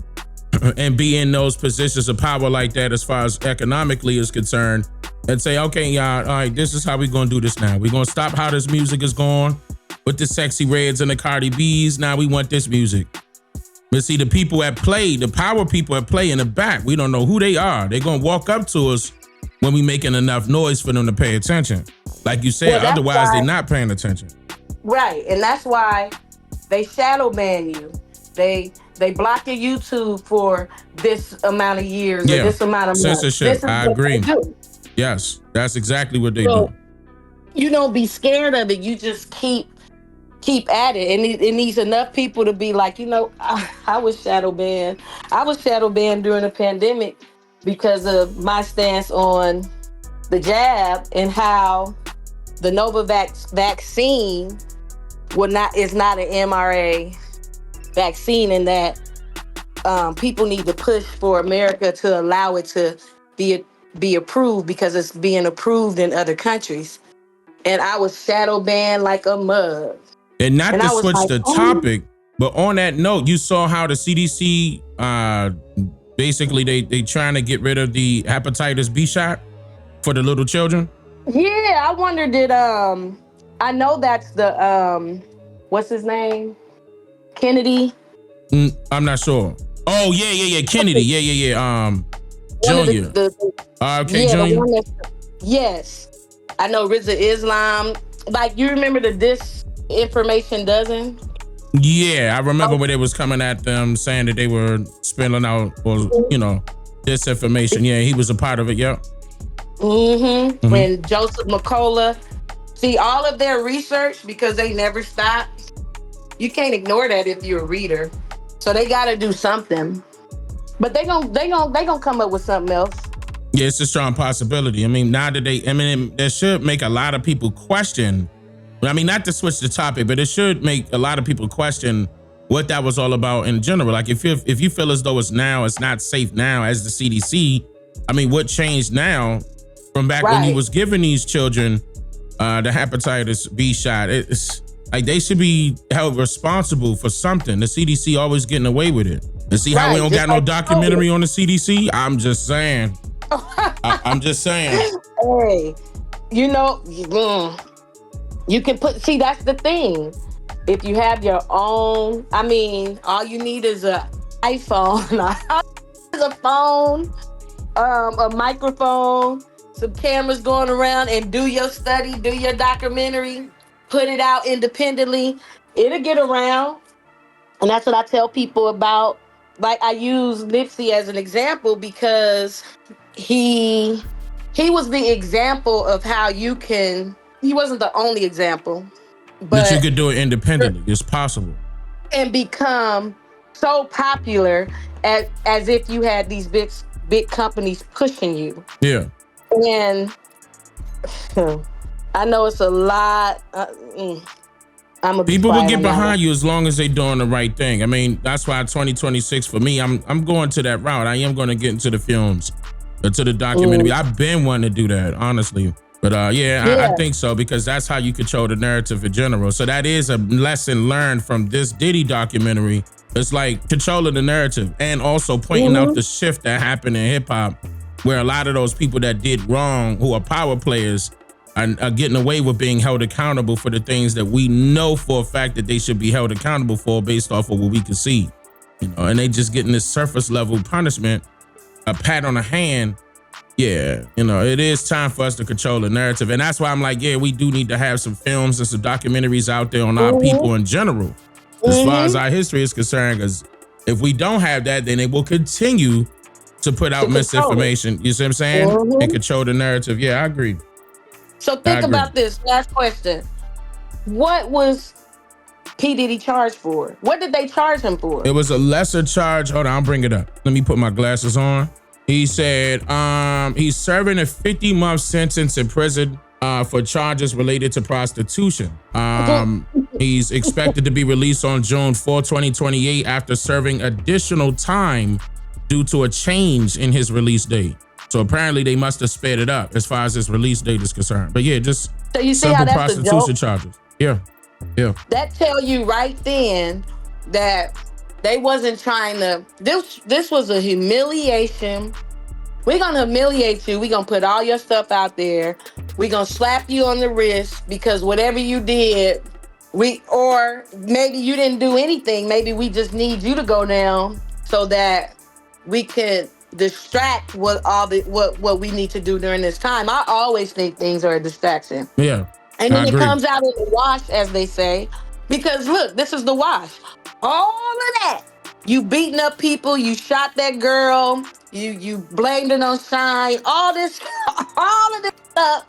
and be in those positions of power like that, as far as economically is concerned, and say, okay, y'all, all right, this is how we're gonna do this now. We're gonna stop how this music is going. with the Sexy Reds and the Cardi B's. Now we want this music. But see, the people at play, the power people at play in the back, we don't know who they are. They're going to walk up to us when we making enough noise for them to pay attention. Like you said, otherwise they're not paying attention. Right, and that's why they shadow ban you. They block your YouTube for this amount of years or this amount of months. Censorship, I agree. Yes, that's exactly what they do. You don't be scared of it. You just keep at it. And it needs enough people to be like, I was shadow banned. I was shadow banned during the pandemic because of my stance on the jab and how the Novavax vaccine is not an mRNA vaccine, and that people need to push for America to allow it to be approved because it's being approved in other countries. And I was shadow banned like a mug. And not to switch the topic, but on that note, you saw how the CDC, basically they trying to get rid of the hepatitis B shot for the little children. Yeah, I wonder I know that's the, what's his name? Kennedy? I'm not sure. Oh, yeah. Kennedy. Yeah. Junior. RFK Junior. Yes. I know Rizza Islam. Like, you remember the disinformation dozen? Yeah, I remember when they was coming at them saying that they were spilling out, disinformation. Yeah, he was a part of it, yeah. Mm-hmm. When Joseph McCullough, see all of their research, because they never stop. You can't ignore that if you're a reader. So they got to do something. But they gonna come up with something else. Yeah, it's a strong possibility. I mean, that should make a lot of people question. I mean, not to switch the topic, but it should make a lot of people question what that was all about in general. Like, if you feel as though it's not safe now as the CDC, I mean, what changed now from back when you was giving these children the hepatitis B shot? It's like they should be held responsible for something. The CDC always getting away with it. And see how we don't got no documentary on the CDC? I'm just saying. I'm just saying. Hey, you can that's the thing. If you have your own, I mean, all you need is an iPhone, a phone, a microphone, some cameras going around, and do your study, do your documentary, put it out independently. It'll get around. And that's what I tell people about. Like, I use Nipsey as an example because he was the example of how he wasn't the only example. But you could do it independently. It's possible. And become so popular as if you had these big companies pushing you. Yeah. And I know it's a lot. People will get behind you as long as they're doing the right thing. I mean, that's why 2026 for me, I'm going to that route. I am going to get into the films, to the documentary. I've been wanting to do that, honestly. But I think so, because that's how you control the narrative in general. So that is a lesson learned from this Diddy documentary. It's like controlling the narrative and also pointing out the shift that happened in hip hop, where a lot of those people that did wrong, who are power players, are getting away with being held accountable for the things that we know for a fact that they should be held accountable for based off of what we can see. And they just getting this surface level punishment, a pat on the hand. Yeah, it is time for us to control the narrative. And that's why I'm like, we do need to have some films and some documentaries out there on our people in general, as far as our history is concerned. Because if we don't have that, then they will continue to put out misinformation. You see what I'm saying? And control the narrative. Yeah, I agree. So think about this. Last question. What was P. Diddy charged for? What did they charge him for? It was a lesser charge. Hold on, I'll bring it up. Let me put my glasses on. He said he's serving a 50-month sentence in prison for charges related to prostitution. He's expected to be released on June 4, 2028 after serving additional time due to a change in his release date. So apparently they must have sped it up as far as his release date is concerned. But yeah, just so you see how that's prostitution charges. Yeah. That tell you right then that they wasn't trying to. This was a humiliation. We're gonna humiliate you. We're gonna put all your stuff out there. We're gonna slap you on the wrist because whatever you did or maybe you didn't do anything. Maybe we just need you to go down so that we can distract what we need to do during this time. I always think things are a distraction. Yeah. And then I it agree. comes out in the wash, as they say. Because look, this is the wash. All of that. You beating up people, you shot that girl, you blamed it on Shine, all this, all of this stuff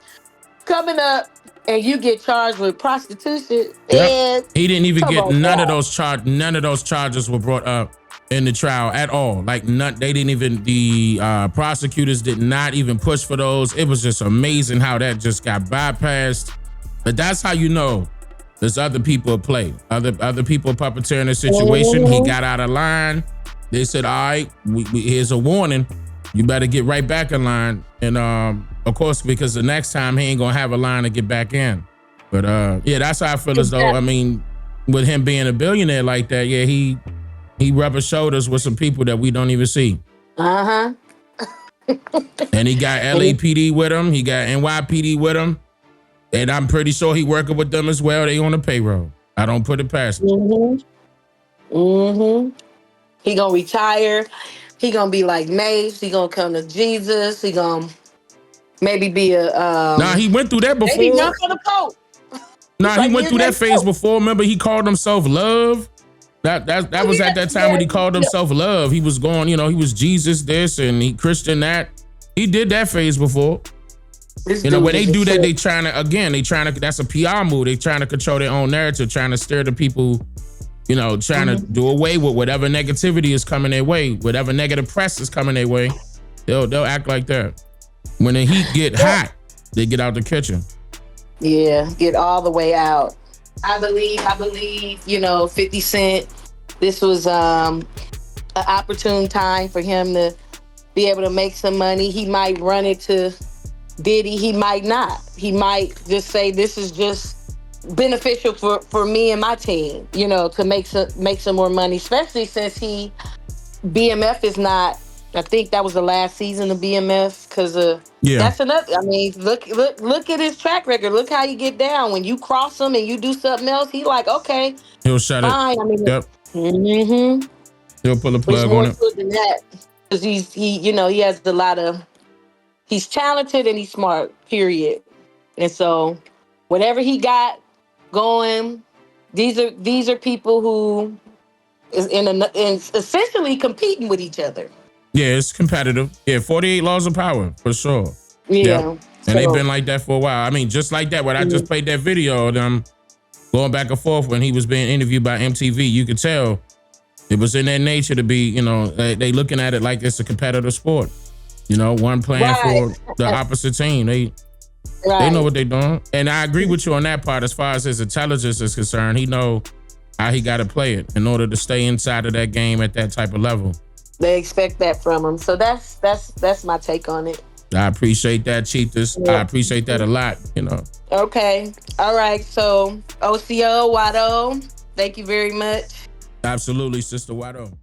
coming up, and you get charged with prostitution. Yep. And He didn't even come get on, none of God. those charges. None of those charges were brought up in the trial at all. Like they didn't even, the prosecutors did not even push for those. It was just amazing how that just got bypassed. But that's how you know there's other people at play. Other people puppeteering the situation. He got out of line. They said, all right, here's a warning. You better get right back in line. And of course, because the next time he ain't gonna have a line to get back in. But yeah, that's how I feel as though, I mean, with him being a billionaire like that, yeah, he rubber shoulders with some people that we don't even see. Uh-huh. And he got LAPD with him. He got NYPD with him. And I'm pretty sure he working with them as well. They on the payroll. I don't put it past him. He gonna retire. He gonna be like Mace. He gonna come to Jesus. He gonna maybe be a Nah, he went through that before. maybe run for the Pope. Nah, he went through that phase before. Remember, he called himself Love. That was at that time when he called himself Love. He was going, he was Jesus this and he Christian that. He did that phase before. When they do that, they trying to, that's a PR move. They trying to control their own narrative, trying to steer the people, trying to do away with whatever negativity is coming their way, whatever negative press is coming their way. They'll act like that. When the heat get hot, they get out the kitchen. Yeah, get all the way out. I believe, 50 Cent, this was an opportune time for him to be able to make some money. He might run it to Diddy, he might not. He might just say this is just beneficial for me and my team, to make some more money, especially since BMF is not, I think that was the last season of BMF because that's another, I mean, look at his track record. Look how you get down. When you cross him and you do something else, he like, okay, he'll shut fine. it. I mean, yep. He'll pull a plug on it. More than that, because he has a lot of, he's talented and he's smart, period. And so whatever he got going, these are people who is in essentially competing with each other. Yeah, it's competitive. Yeah, 48 Laws of Power, for sure. Yeah. And they've been like that for a while. I mean, just like that, when I just played that video of them going back and forth when he was being interviewed by MTV, you could tell it was in their nature to be, they looking at it like it's a competitive sport. One playing for the opposite team. They know what they're doing. And I agree with you on that part as far as his intelligence is concerned. He know how he got to play it in order to stay inside of that game at that type of level. They expect that from him. So that's my take on it. I appreciate that, Chiefess. Yeah. I appreciate that a lot, Okay. All right. So OCO, Watto, thank you very much. Absolutely, Sister Watto.